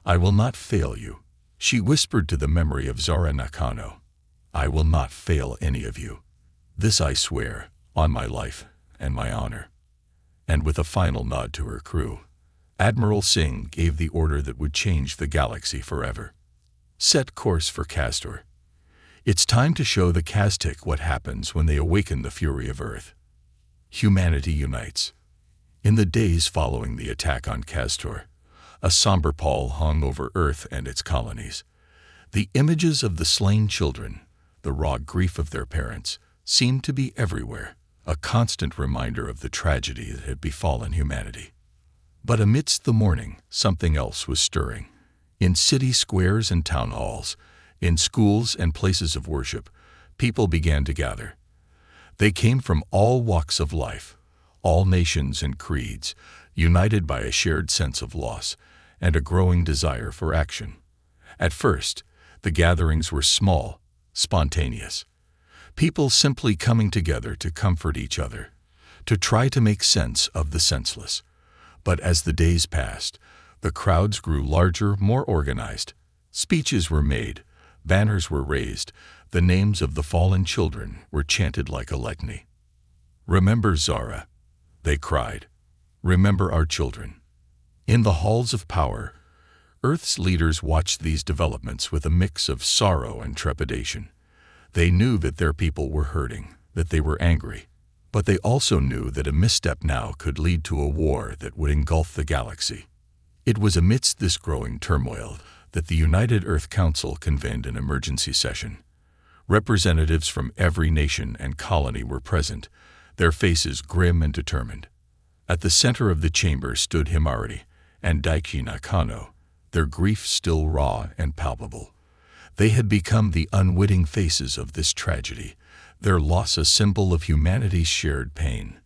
"I will not fail you," she whispered to the memory of Zara Nakano. "I will not fail any of you. This I swear, on my life and my honor." And with a final nod to her crew, Admiral Singh gave the order that would change the galaxy forever. Set course for Castor. It's time to show the Kaztek what happens when they awaken the fury of Earth. Humanity unites. In the days following the attack on Castor, a somber pall hung over Earth and its colonies. The images of the slain children, the raw grief of their parents, seemed to be everywhere, a constant reminder of the tragedy that had befallen humanity. But amidst the mourning, something else was stirring. In city squares and town halls, in schools and places of worship, people began to gather. They came from all walks of life, all nations and creeds, united by a shared sense of loss and a growing desire for action. At first, the gatherings were small, spontaneous. People simply coming together to comfort each other, to try to make sense of the senseless. But as the days passed, the crowds grew larger, more organized. Speeches were made, banners were raised, the names of the fallen children were chanted like a litany. "Remember Zara," they cried. "Remember our children." In the halls of power, Earth's leaders watched these developments with a mix of sorrow and trepidation. They knew that their people were hurting, that they were angry, but they also knew that a misstep now could lead to a war that would engulf the galaxy. It was amidst this growing turmoil that the United Earth Council convened an emergency session. Representatives from every nation and colony were present, their faces grim and determined. At the center of the chamber stood Himari and Daichi Nakano, their grief still raw and palpable. They had become the unwitting faces of this tragedy, their loss a symbol of humanity's shared pain.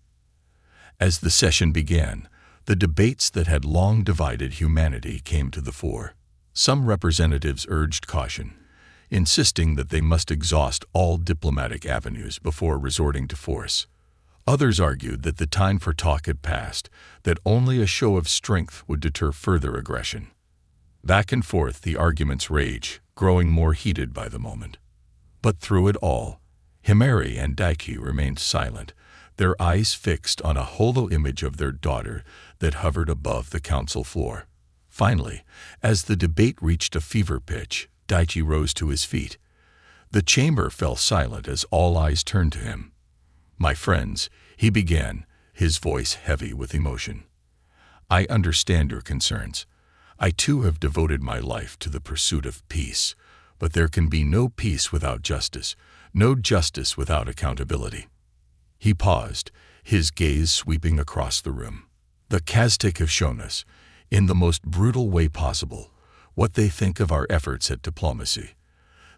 As the session began, the debates that had long divided humanity came to the fore. Some representatives urged caution, insisting that they must exhaust all diplomatic avenues before resorting to force. Others argued that the time for talk had passed, that only a show of strength would deter further aggression. Back and forth the arguments raged, growing more heated by the moment. But through it all, Himari and Daichi remained silent, their eyes fixed on a hollow image of their daughter that hovered above the council floor. Finally, as the debate reached a fever pitch, Daichi rose to his feet. The chamber fell silent as all eyes turned to him. "My friends," he began, his voice heavy with emotion. "I understand your concerns. I too have devoted my life to the pursuit of peace, But there can be no peace without justice, no justice without accountability. He paused, his gaze sweeping across the room. The Kaztik have shown us, in the most brutal way possible, what they think of our efforts at diplomacy.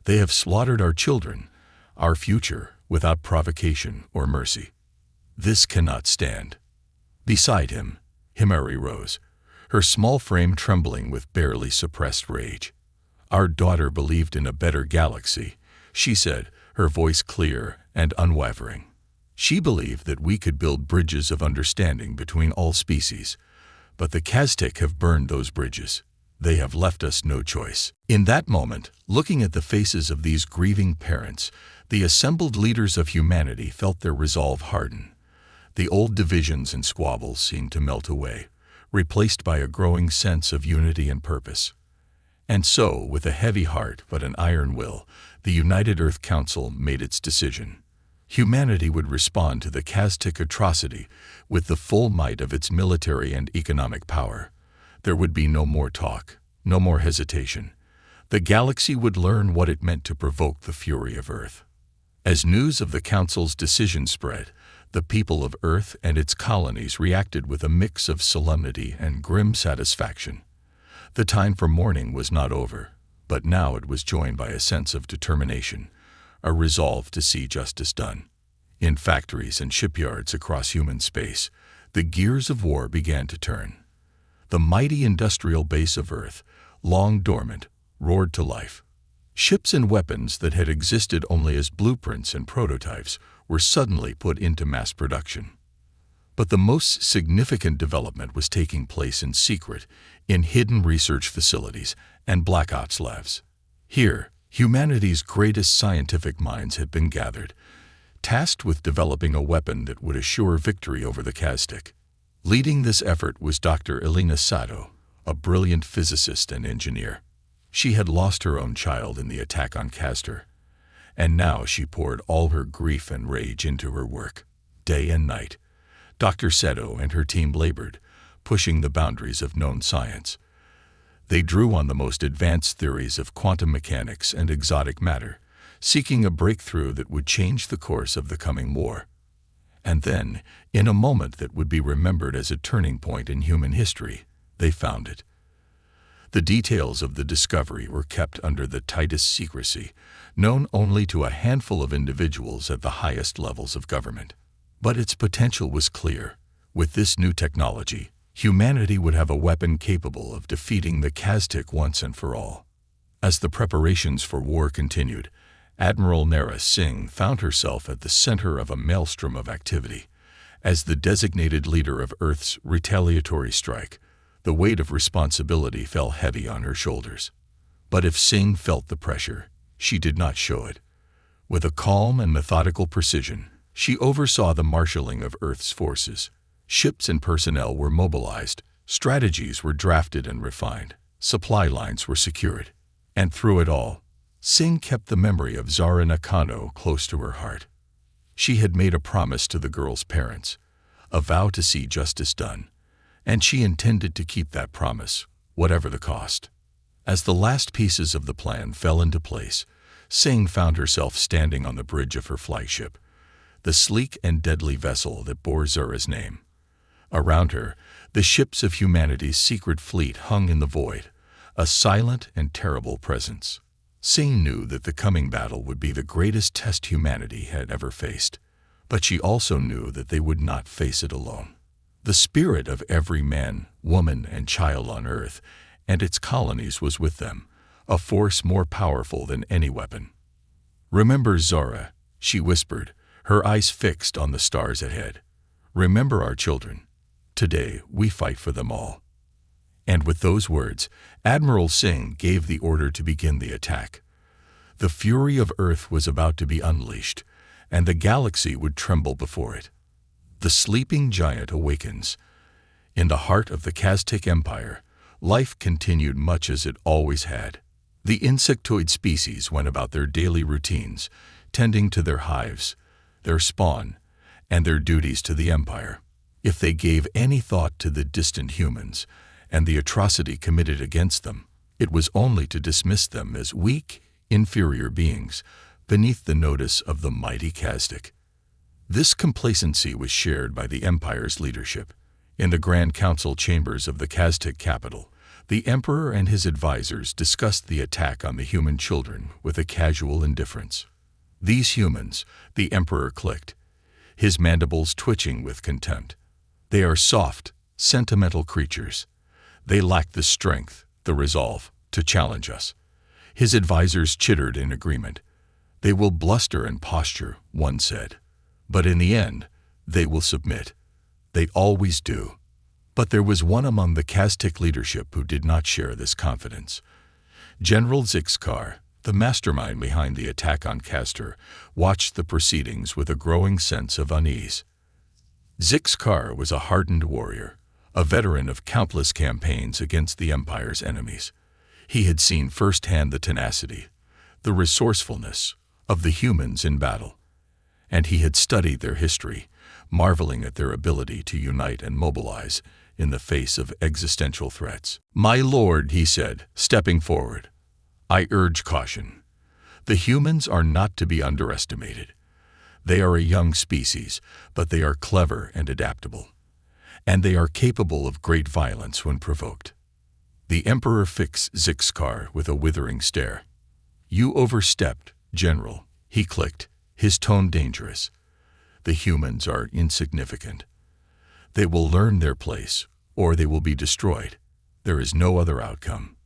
They have slaughtered our children, our future, without provocation or mercy. This cannot stand. Beside him, Himari rose, her small frame trembling with barely suppressed rage. Our daughter believed in a better galaxy, she said, her voice clear and unwavering. She believed that we could build bridges of understanding between all species, but the Kaztik have burned those bridges. They have left us no choice. In that moment, looking at the faces of these grieving parents, the assembled leaders of humanity felt their resolve harden. The old divisions and squabbles seemed to melt away, replaced by a growing sense of unity and purpose. And so, with a heavy heart but an iron will, the United Earth Council made its decision. Humanity would respond to the Kaztik atrocity with the full might of its military and economic power. There would be no more talk, no more hesitation. The galaxy would learn what it meant to provoke the fury of Earth. As news of the Council's decision spread, the people of Earth and its colonies reacted with a mix of solemnity and grim satisfaction. The time for mourning was not over, but now it was joined by a sense of determination, a resolve to see justice done. In factories and shipyards across human space, the gears of war began to turn. The mighty industrial base of Earth, long dormant, roared to life. Ships and weapons that had existed only as blueprints and prototypes were suddenly put into mass production. But the most significant development was taking place in secret, in hidden research facilities and black ops labs. Here, humanity's greatest scientific minds had been gathered, tasked with developing a weapon that would assure victory over the Kaztik. Leading this effort was Dr. Elena Sato, a brilliant physicist and engineer. She had lost her own child in the attack on Castor, and now she poured all her grief and rage into her work. Day and night, Dr. Sato and her team labored, pushing the boundaries of known science. They drew on the most advanced theories of quantum mechanics and exotic matter, seeking a breakthrough that would change the course of the coming war. And then, in a moment that would be remembered as a turning point in human history, they found it. The details of the discovery were kept under the tightest secrecy, known only to a handful of individuals at the highest levels of government. But its potential was clear. With this new technology, humanity would have a weapon capable of defeating the Kaztik once and for all. As the preparations for war continued, Admiral Nara Singh found herself at the center of a maelstrom of activity. As the designated leader of Earth's retaliatory strike, the weight of responsibility fell heavy on her shoulders. But if Singh felt the pressure, she did not show it. With a calm and methodical precision, she oversaw the marshaling of Earth's forces. Ships and personnel were mobilized, strategies were drafted and refined, supply lines were secured. And through it all, Singh kept the memory of Zara Nakano close to her heart. She had made a promise to the girl's parents, a vow to see justice done, and she intended to keep that promise, whatever the cost. As the last pieces of the plan fell into place, Singh found herself standing on the bridge of her flagship, the sleek and deadly vessel that bore Zara's name. Around her, the ships of humanity's secret fleet hung in the void, a silent and terrible presence. Singh knew that the coming battle would be the greatest test humanity had ever faced, but she also knew that they would not face it alone. The spirit of every man, woman, and child on Earth and its colonies was with them, a force more powerful than any weapon. "Remember, Zara," she whispered, her eyes fixed on the stars ahead. "Remember our children. Today we fight for them all." And with those words, Admiral Singh gave the order to begin the attack. The fury of Earth was about to be unleashed, and the galaxy would tremble before it. The sleeping giant awakens. In the heart of the Kaztik Empire, life continued much as it always had. The insectoid species went about their daily routines, tending to their hives, their spawn, and their duties to the Empire. If they gave any thought to the distant humans and the atrocity committed against them, it was only to dismiss them as weak, inferior beings, beneath the notice of the mighty Kazdik. This complacency was shared by the Empire's leadership. In the Grand Council chambers of the Kaztik capital, the Emperor and his advisors discussed the attack on the human children with a casual indifference. These humans, the Emperor clicked, his mandibles twitching with contempt. They are soft, sentimental creatures. They lack the strength, the resolve, to challenge us. His advisors chittered in agreement. They will bluster and posture, one said. But in the end, they will submit. They always do. But there was one among the Kaztik leadership who did not share this confidence. General Zixkar, the mastermind behind the attack on Castor, watched the proceedings with a growing sense of unease. Zixkar was a hardened warrior, a veteran of countless campaigns against the Empire's enemies. He had seen firsthand the tenacity, the resourcefulness of the humans in battle, and he had studied their history, marveling at their ability to unite and mobilize in the face of existential threats. "My lord," he said, stepping forward, "I urge caution. The humans are not to be underestimated. They are a young species, but they are clever and adaptable, and they are capable of great violence when provoked." The Emperor fixed Zixkar with a withering stare. "You overstepped, General," he clicked, his tone dangerous. "The humans are insignificant. They will learn their place, or they will be destroyed. There is no other outcome."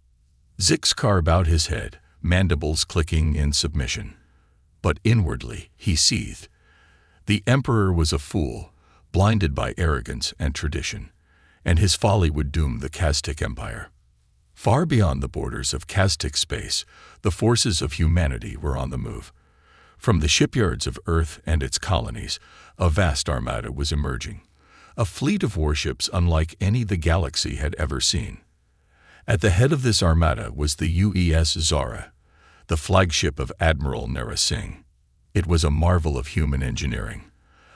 Zixkar bowed his head, mandibles clicking in submission. But inwardly he seethed. The Emperor was a fool, blinded by arrogance and tradition, and his folly would doom the Kaztik Empire. Far beyond the borders of Kaztik space, the forces of humanity were on the move. From the shipyards of Earth and its colonies, a vast armada was emerging, a fleet of warships unlike any the galaxy had ever seen. At the head of this armada was the UES Zara, the flagship of Admiral Nara Singh. It was a marvel of human engineering,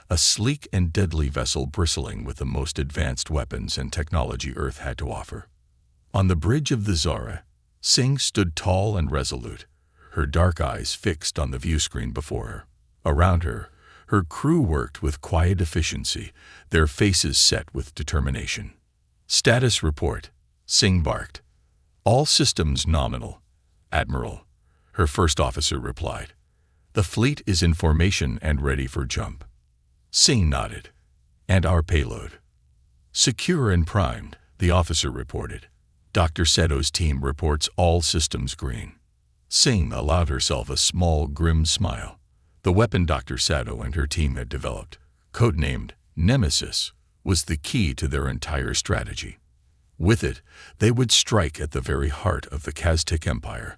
a sleek and deadly vessel bristling with the most advanced weapons and technology Earth had to offer. On the bridge of the Zara, Singh stood tall and resolute, her dark eyes fixed on the viewscreen before her. Around her, her crew worked with quiet efficiency, their faces set with determination. "Status report," Singh barked. "All systems nominal, Admiral," her first officer replied. "The fleet is in formation and ready for jump." Singh nodded. "And our payload?" "Secure and primed," the officer reported. "Dr. Seto's team reports all systems green." Singh allowed herself a small, grim smile. The weapon Dr. Sato and her team had developed, codenamed Nemesis, was the key to their entire strategy. With it, they would strike at the very heart of the Kaztik Empire,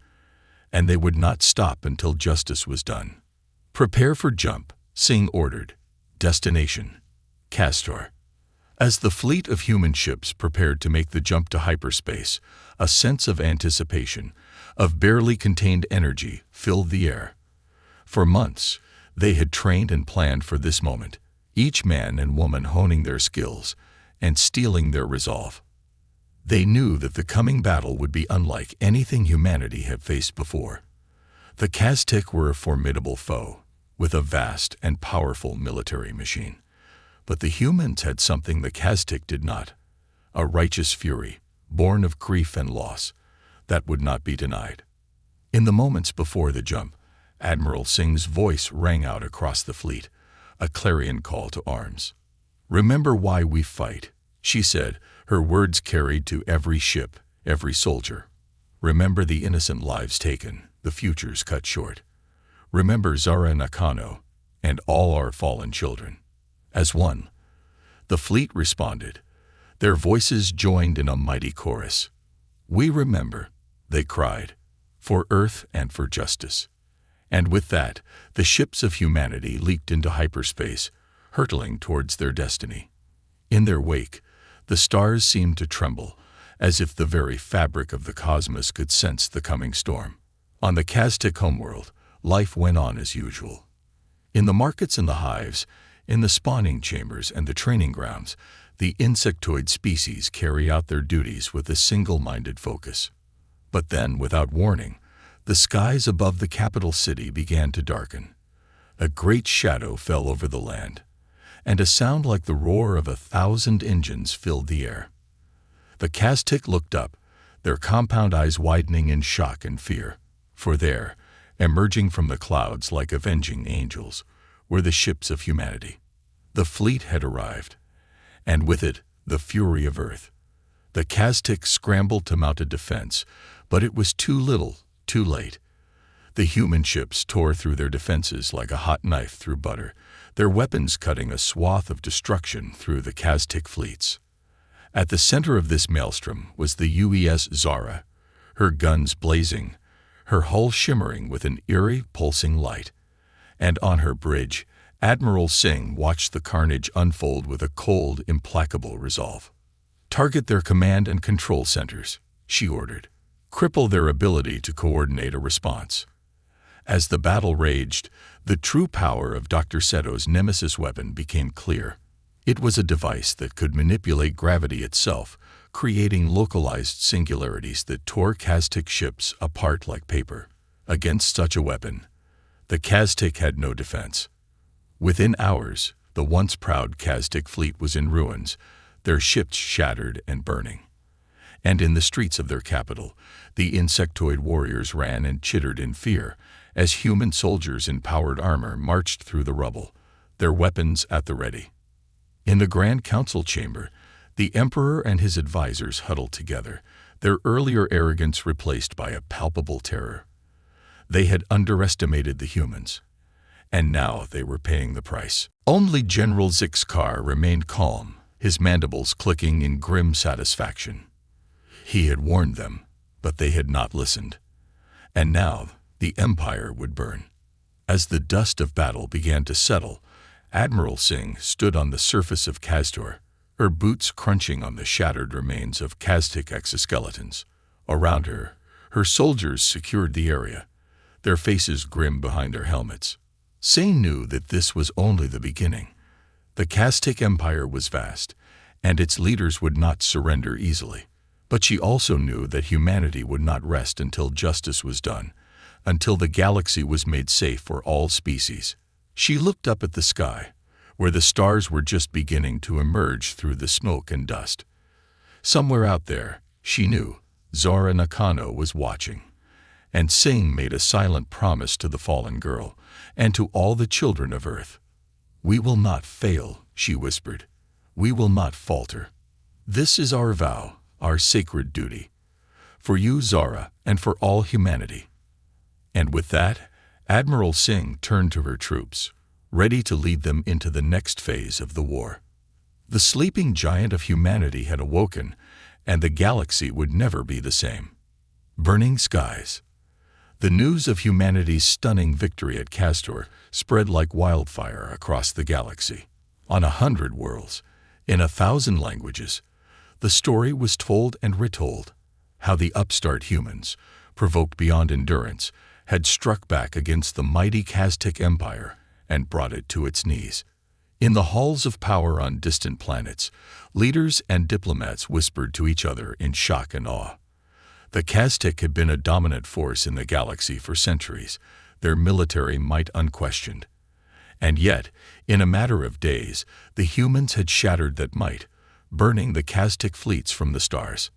and they would not stop until justice was done. "Prepare for jump," Singh ordered. "Destination: Castor." As the fleet of human ships prepared to make the jump to hyperspace, a sense of anticipation, of barely contained energy, filled the air. For months, they had trained and planned for this moment, each man and woman honing their skills and steeling their resolve. They knew that the coming battle would be unlike anything humanity had faced before. The Kaztik were a formidable foe, with a vast and powerful military machine. But the humans had something the Kaztik did not, a righteous fury, born of grief and loss, that would not be denied. In the moments before the jump, Admiral Singh's voice rang out across the fleet, a clarion call to arms. "Remember why we fight," she said, her words carried to every ship, every soldier. "Remember the innocent lives taken, the futures cut short. Remember Zara Nakano and all our fallen children." As one, the fleet responded. Their voices joined in a mighty chorus. "We remember," they cried, "for Earth and for justice." And with that, the ships of humanity leaped into hyperspace, hurtling towards their destiny. In their wake, the stars seemed to tremble, as if the very fabric of the cosmos could sense the coming storm. On the Kaztik homeworld, life went on as usual. In the markets and the hives, in the spawning chambers and the training grounds, the insectoid species carry out their duties with a single-minded focus. But then, without warning, The skies above the capital city began to darken. A great shadow fell over the land, and a sound like the roar of 1,000 engines filled the air. The Kaztik looked up, their compound eyes widening in shock and fear, for there, emerging from the clouds like avenging angels, were the ships of humanity. The fleet had arrived, and with it, the fury of Earth. The Kaztik scrambled to mount a defense, but it was too little, too late. The human ships tore through their defenses like a hot knife through butter, their weapons cutting a swath of destruction through the Kaztik fleets. At the center of this maelstrom was the UES Zara, her guns blazing, her hull shimmering with an eerie, pulsing light. And on her bridge, Admiral Singh watched the carnage unfold with a cold, implacable resolve. "Target their command and control centers," she ordered. "Cripple their ability to coordinate a response." As the battle raged, the true power of Dr. Seto's nemesis weapon became clear. It was a device that could manipulate gravity itself, creating localized singularities that tore Kaztik ships apart like paper. Against such a weapon, the Kaztik had no defense. Within hours, the once proud Kaztik fleet was in ruins, their ships shattered and burning. And in the streets of their capital, the insectoid warriors ran and chittered in fear as human soldiers in powered armor marched through the rubble, their weapons at the ready. In the Grand Council chamber, the Emperor and his advisors huddled together, their earlier arrogance replaced by a palpable terror. They had underestimated the humans, and now they were paying the price. Only General Zixkar remained calm, his mandibles clicking in grim satisfaction. He had warned them, but they had not listened. And now the Empire would burn. As the dust of battle began to settle, Admiral Singh stood on the surface of Kaztor, her boots crunching on the shattered remains of Kaztik exoskeletons. Around her, her soldiers secured the area, their faces grim behind their helmets. Singh knew that this was only the beginning. The Kaztik Empire was vast, and its leaders would not surrender easily. But she also knew that humanity would not rest until justice was done, until the galaxy was made safe for all species. She looked up at the sky, where the stars were just beginning to emerge through the smoke and dust. Somewhere out there, she knew, Zora Nakano was watching. And Singh made a silent promise to the fallen girl, and to all the children of Earth. "We will not fail," she whispered. "We will not falter. This is our vow, our sacred duty. For you, Zara, and for all humanity." And with that, Admiral Singh turned to her troops, ready to lead them into the next phase of the war. The sleeping giant of humanity had awoken, and the galaxy would never be the same. Burning skies. The news of humanity's stunning victory at Kaztor spread like wildfire across the galaxy. On 100 worlds, in 1,000 languages, the story was told and retold, how the upstart humans, provoked beyond endurance, had struck back against the mighty Kaztik Empire and brought it to its knees. In the halls of power on distant planets, leaders and diplomats whispered to each other in shock and awe. The Kaztik had been a dominant force in the galaxy for centuries, their military might unquestioned. And yet, in a matter of days, the humans had shattered that might, burning the Kaztik fleets from the stars.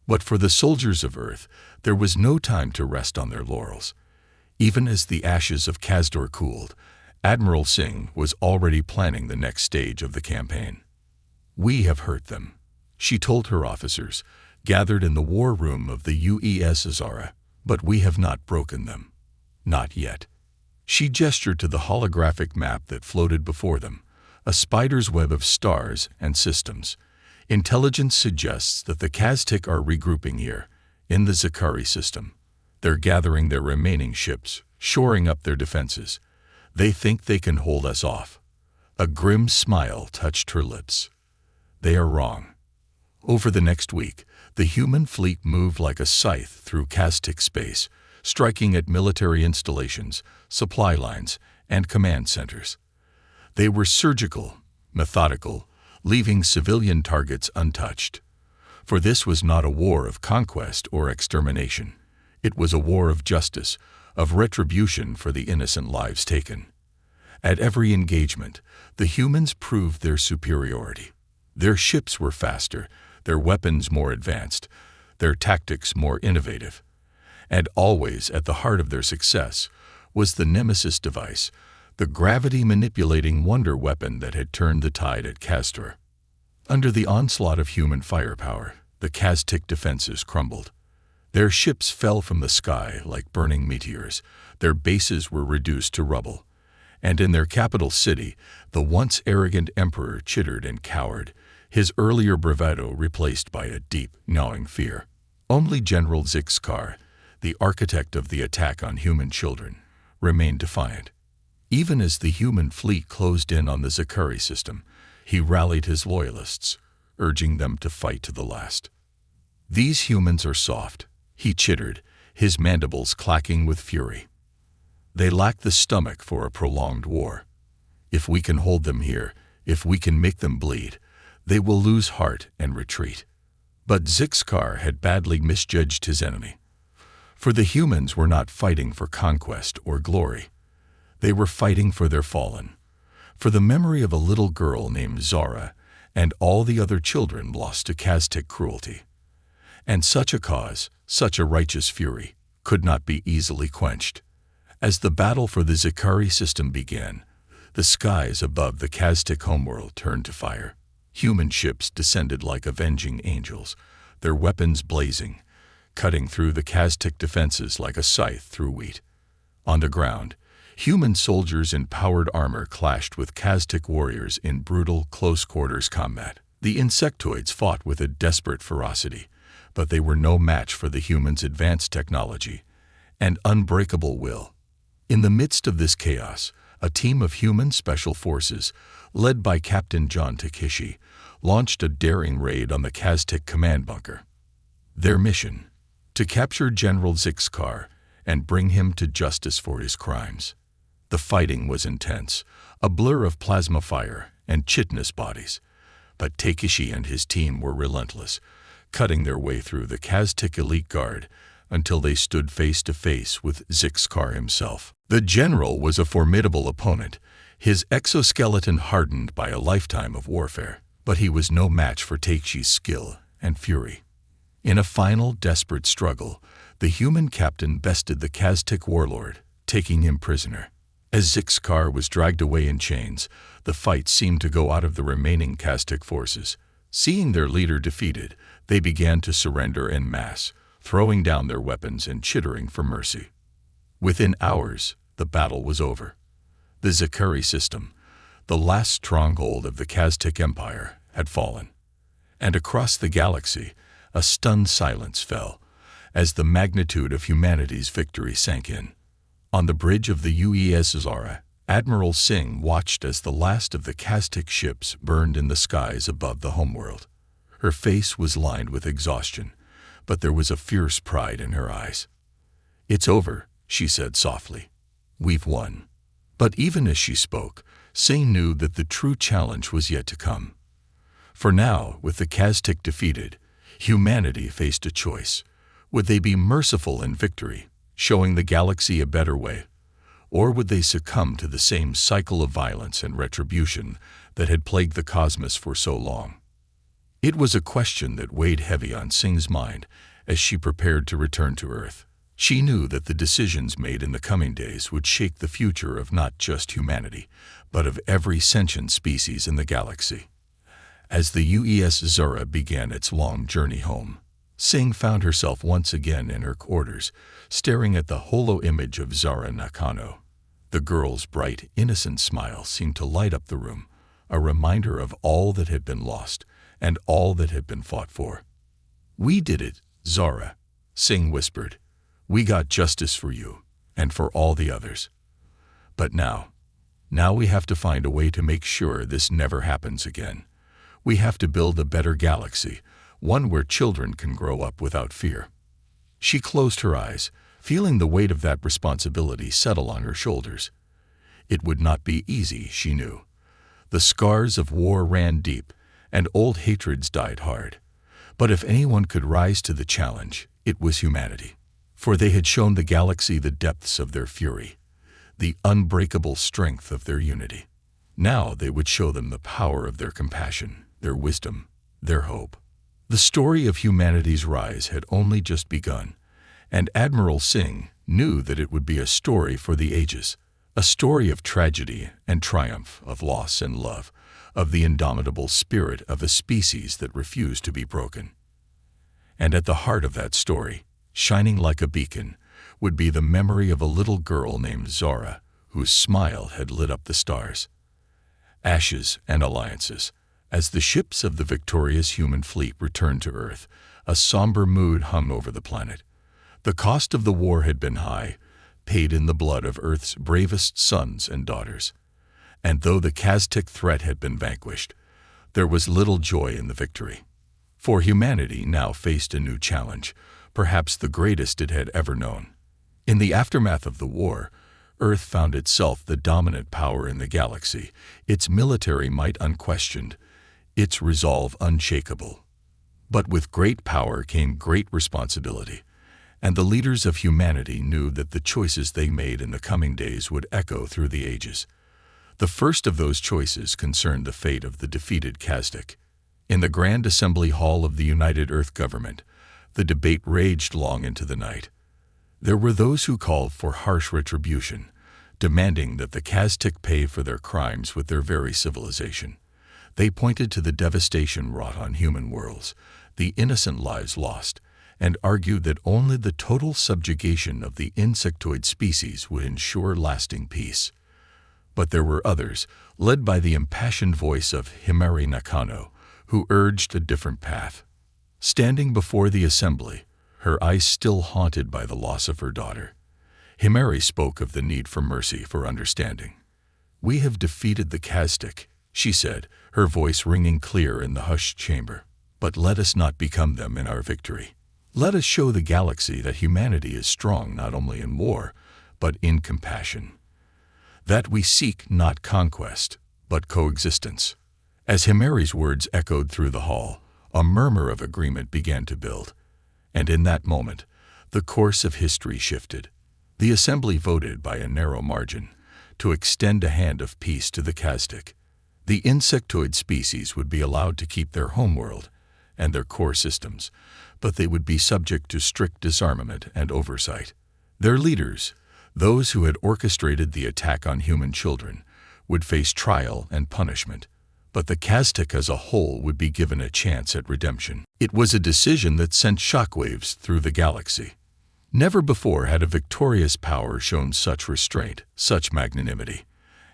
But for the soldiers of Earth, there was no time to rest on their laurels. Even as the ashes of Kaztor cooled, Admiral Singh was already planning the next stage of the campaign. "We have hurt them," she told her officers, gathered in the war room of the UES Zara, "but we have not broken them. Not yet." She gestured to the holographic map that floated before them, a spider's web of stars and systems. "Intelligence suggests that the Kaztik are regrouping here, in the Zakari system. They're gathering their remaining ships, shoring up their defenses. They think they can hold us off." A grim smile touched her lips. "They are wrong." Over the next week, the human fleet moved like a scythe through Kaztik space, striking at military installations, supply lines, and command centers. They were surgical, methodical, leaving civilian targets untouched. For this was not a war of conquest or extermination. It was a war of justice, of retribution for the innocent lives taken. At every engagement, the humans proved their superiority. Their ships were faster, their weapons more advanced, their tactics more innovative. And always at the heart of their success was the Nemesis device, the gravity-manipulating wonder weapon that had turned the tide at Castor. Under the onslaught of human firepower, the Kaztik defenses crumbled. Their ships fell from the sky like burning meteors, their bases were reduced to rubble. And in their capital city, the once arrogant emperor chittered and cowered, his earlier bravado replaced by a deep, gnawing fear. Only General Zixkar, the architect of the attack on human children, remained defiant. Even as the human fleet closed in on the Zakari system, he rallied his loyalists, urging them to fight to the last. "These humans are soft," he chittered, his mandibles clacking with fury. "They lack the stomach for a prolonged war. If we can hold them here, if we can make them bleed, they will lose heart and retreat." But Zixkar had badly misjudged his enemy. For the humans were not fighting for conquest or glory. They were fighting for their fallen, for the memory of a little girl named Zara and all the other children lost to Kaztik cruelty. And such a cause, such a righteous fury, could not be easily quenched. As the battle for the Zakari system began, the skies above the Kaztik homeworld turned to fire. Human ships descended like avenging angels, their weapons blazing, cutting through the Kaztik defenses like a scythe through wheat. On the ground, human soldiers in powered armor clashed with Kaztik warriors in brutal, close-quarters combat. The insectoids fought with a desperate ferocity, but they were no match for the humans' advanced technology and unbreakable will. In the midst of this chaos, a team of human special forces, led by Captain John Takishi, launched a daring raid on the Kaztik command bunker. Their mission: to capture General Zixkar and bring him to justice for his crimes. The fighting was intense, a blur of plasma fire and chitinous bodies, but Takishi and his team were relentless, cutting their way through the Kaztik elite guard until they stood face to face with Zixkar himself. The general was a formidable opponent, his exoskeleton hardened by a lifetime of warfare, but he was no match for Takishi's skill and fury. In a final, desperate struggle, the human captain bested the Kaztik warlord, taking him prisoner. As Zixkar was dragged away in chains, the fight seemed to go out of the remaining Kaztik forces. Seeing their leader defeated, they began to surrender en masse, throwing down their weapons and chittering for mercy. Within hours, the battle was over. The Zakari system, the last stronghold of the Kaztik Empire, had fallen. And across the galaxy, a stunned silence fell, as the magnitude of humanity's victory sank in. On the bridge of the UES Zara, Admiral Singh watched as the last of the Kaztik ships burned in the skies above the homeworld. Her face was lined with exhaustion, but there was a fierce pride in her eyes. "It's over," she said softly. "We've won." But even as she spoke, Singh knew that the true challenge was yet to come. For now, with the Kaztik defeated, humanity faced a choice. Would they be merciful in victory, showing the galaxy a better way, or would they succumb to the same cycle of violence and retribution that had plagued the cosmos for so long? It was a question that weighed heavy on Singh's mind as she prepared to return to Earth. She knew that the decisions made in the coming days would shape the future of not just humanity, but of every sentient species in the galaxy. As the UES Zara began its long journey home, Singh found herself once again in her quarters, staring at the holo image of Zara Nakano. The girl's bright, innocent smile seemed to light up the room, a reminder of all that had been lost and all that had been fought for. "We did it, Zara," Singh whispered. "We got justice for you and for all the others. But now we have to find a way to make sure this never happens again. We have to build a better galaxy, one where children can grow up without fear." She closed her eyes, feeling the weight of that responsibility settle on her shoulders. It would not be easy, she knew. The scars of war ran deep, and old hatreds died hard. But if anyone could rise to the challenge, it was humanity. for they had shown the galaxy the depths of their fury, the unbreakable strength of their unity. Now they would show them the power of their compassion, their wisdom, their hope. The story of humanity's rise had only just begun, and Admiral Singh knew that it would be a story for the ages, a story of tragedy and triumph, of loss and love, of the indomitable spirit of a species that refused to be broken. And at the heart of that story, shining like a beacon, would be the memory of a little girl named Zara, whose smile had lit up the stars. Ashes and alliances. As the ships of the victorious human fleet returned to Earth, a somber mood hung over the planet. The cost of the war had been high, paid in the blood of Earth's bravest sons and daughters. And though the Kaztik threat had been vanquished, there was little joy in the victory. For humanity now faced a new challenge, perhaps the greatest it had ever known. In the aftermath of the war, Earth found itself the dominant power in the galaxy, its military might unquestioned, its resolve unshakable. But with great power came great responsibility, and the leaders of humanity knew that the choices they made in the coming days would echo through the ages. The first of those choices concerned the fate of the defeated Kazdik. In the Grand Assembly Hall of the United Earth Government, the debate raged long into the night. There were those who called for harsh retribution, demanding that the Kaztik pay for their crimes with their very civilization. They pointed to the devastation wrought on human worlds, the innocent lives lost, and argued that only the total subjugation of the insectoid species would ensure lasting peace. But there were others, led by the impassioned voice of Himari Nakano, who urged a different path. Standing before the assembly, her eyes still haunted by the loss of her daughter, Himari spoke of the need for mercy, for understanding. "We have defeated the Kaztik," she said, her voice ringing clear in the hushed chamber. "But let us not become them in our victory. Let us show the galaxy that humanity is strong not only in war, but in compassion. That we seek not conquest, but coexistence." As Himari's words echoed through the hall, a murmur of agreement began to build. And in that moment, the course of history shifted. The assembly voted by a narrow margin to extend a hand of peace to the Kazdik. The insectoid species would be allowed to keep their homeworld and their core systems, but they would be subject to strict disarmament and oversight. Their leaders, those who had orchestrated the attack on human children, would face trial and punishment, but the Kaztik as a whole would be given a chance at redemption. It was a decision that sent shockwaves through the galaxy. Never before had a victorious power shown such restraint, such magnanimity.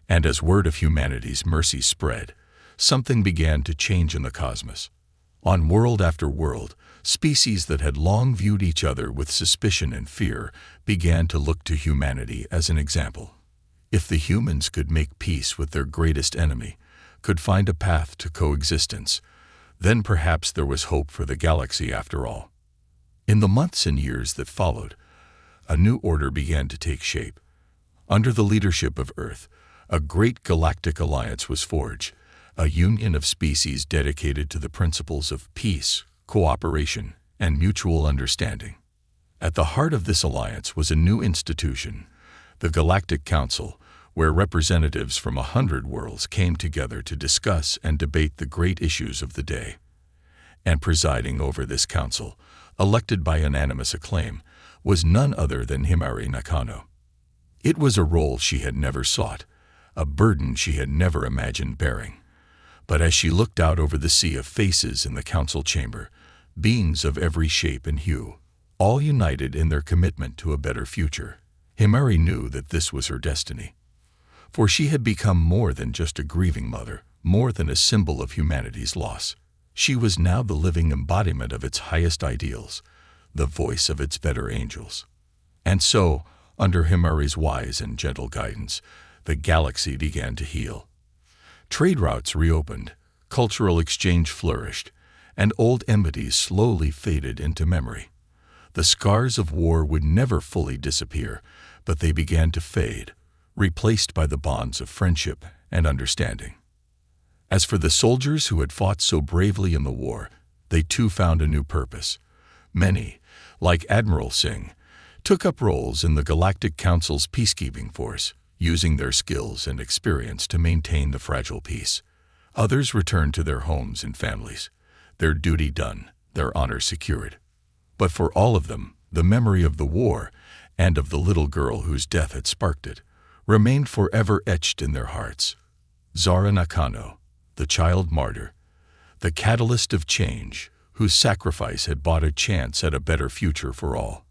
And as word of humanity's mercy spread, something began to change in the cosmos. On world after world, species that had long viewed each other with suspicion and fear began to look to humanity as an example. If the humans could make peace with their greatest enemy, could find a path to coexistence, then perhaps there was hope for the galaxy after all. In the months and years that followed, a new order began to take shape. Under the leadership of Earth, a great galactic alliance was forged, a union of species dedicated to the principles of peace, cooperation, and mutual understanding. At the heart of this alliance was a new institution, the Galactic Council, where representatives from 100 worlds came together to discuss and debate the great issues of the day. And presiding over this council, elected by unanimous acclaim, was none other than Himari Nakano. It was a role she had never sought, a burden she had never imagined bearing. But as she looked out over the sea of faces in the council chamber, beings of every shape and hue, all united in their commitment to a better future, Himari knew that this was her destiny. For she had become more than just a grieving mother, more than a symbol of humanity's loss. She was now the living embodiment of its highest ideals, the voice of its better angels. And so, under Himari's wise and gentle guidance, the galaxy began to heal. Trade routes reopened, cultural exchange flourished, and old enmities slowly faded into memory. The scars of war would never fully disappear, but they began to fade, replaced by the bonds of friendship and understanding. As for the soldiers who had fought so bravely in the war, they too found a new purpose. Many, like Admiral Singh, took up roles in the Galactic Council's peacekeeping force, using their skills and experience to maintain the fragile peace. Others returned to their homes and families, their duty done, their honor secured. But for all of them, the memory of the war, and of the little girl whose death had sparked it, remained forever etched in their hearts. Zara Nakano, the child martyr, the catalyst of change, whose sacrifice had bought a chance at a better future for all.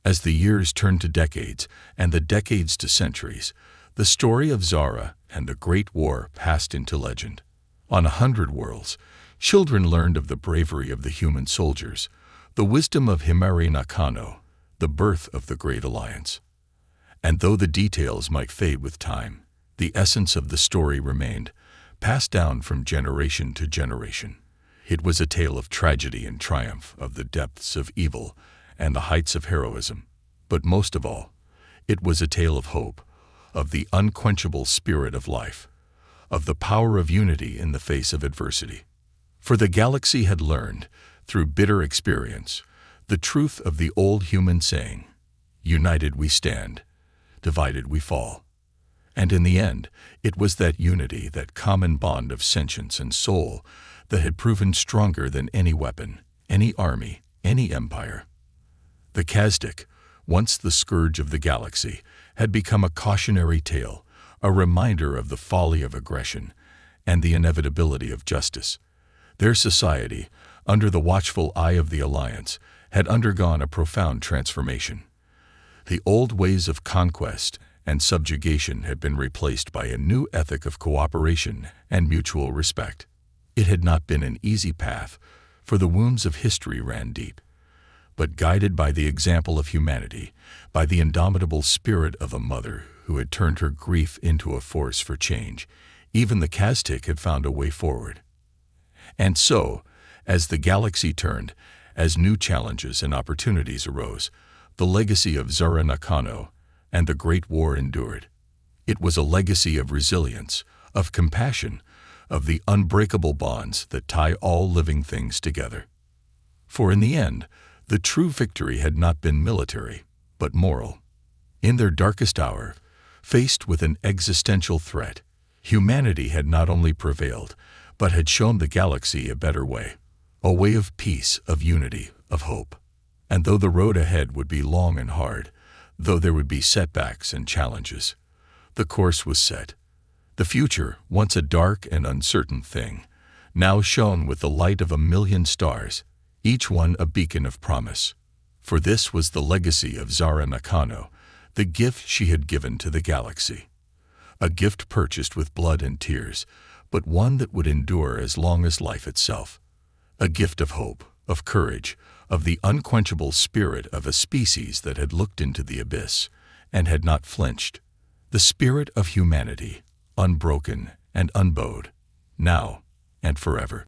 As the years turned to decades, and the decades to centuries, the story of Zara and the Great War passed into legend. On 100 worlds, children learned of the bravery of the human soldiers, the wisdom of Himari Nakano, the birth of the Great Alliance. And though the details might fade with time, the essence of the story remained, passed down from generation to generation. It was a tale of tragedy and triumph, of the depths of evil and the heights of heroism. But most of all, it was a tale of hope, of the unquenchable spirit of life, of the power of unity in the face of adversity. For the galaxy had learned, through bitter experience, the truth of the old human saying, "United we stand, divided we fall." And in the end, it was that unity, that common bond of sentience and soul, that had proven stronger than any weapon, any army, any empire. The Kazdik, once the scourge of the galaxy, had become a cautionary tale, a reminder of the folly of aggression and the inevitability of justice. Their society, under the watchful eye of the Alliance, had undergone a profound transformation. The old ways of conquest and subjugation had been replaced by a new ethic of cooperation and mutual respect. It had not been an easy path, for the wounds of history ran deep. But guided by the example of humanity, by the indomitable spirit of a mother who had turned her grief into a force for change, even the Kaztik had found a way forward. And so, as the galaxy turned, as new challenges and opportunities arose, the legacy of Zara Nakano and the Great War endured. It was a legacy of resilience, of compassion, of the unbreakable bonds that tie all living things together. For in the end, the true victory had not been military, but moral. In their darkest hour, faced with an existential threat, humanity had not only prevailed, but had shown the galaxy a better way, a way of peace, of unity, of hope. And though the road ahead would be long and hard, though there would be setbacks and challenges, the course was set. The future, once a dark and uncertain thing, now shone with the light of 1,000,000 stars, each one a beacon of promise. For this was the legacy of Zara Nakano, the gift she had given to the galaxy. A gift purchased with blood and tears, but one that would endure as long as life itself. A gift of hope, of courage, of the unquenchable spirit of a species that had looked into the abyss and had not flinched. The spirit of humanity, unbroken and unbowed, now and forever.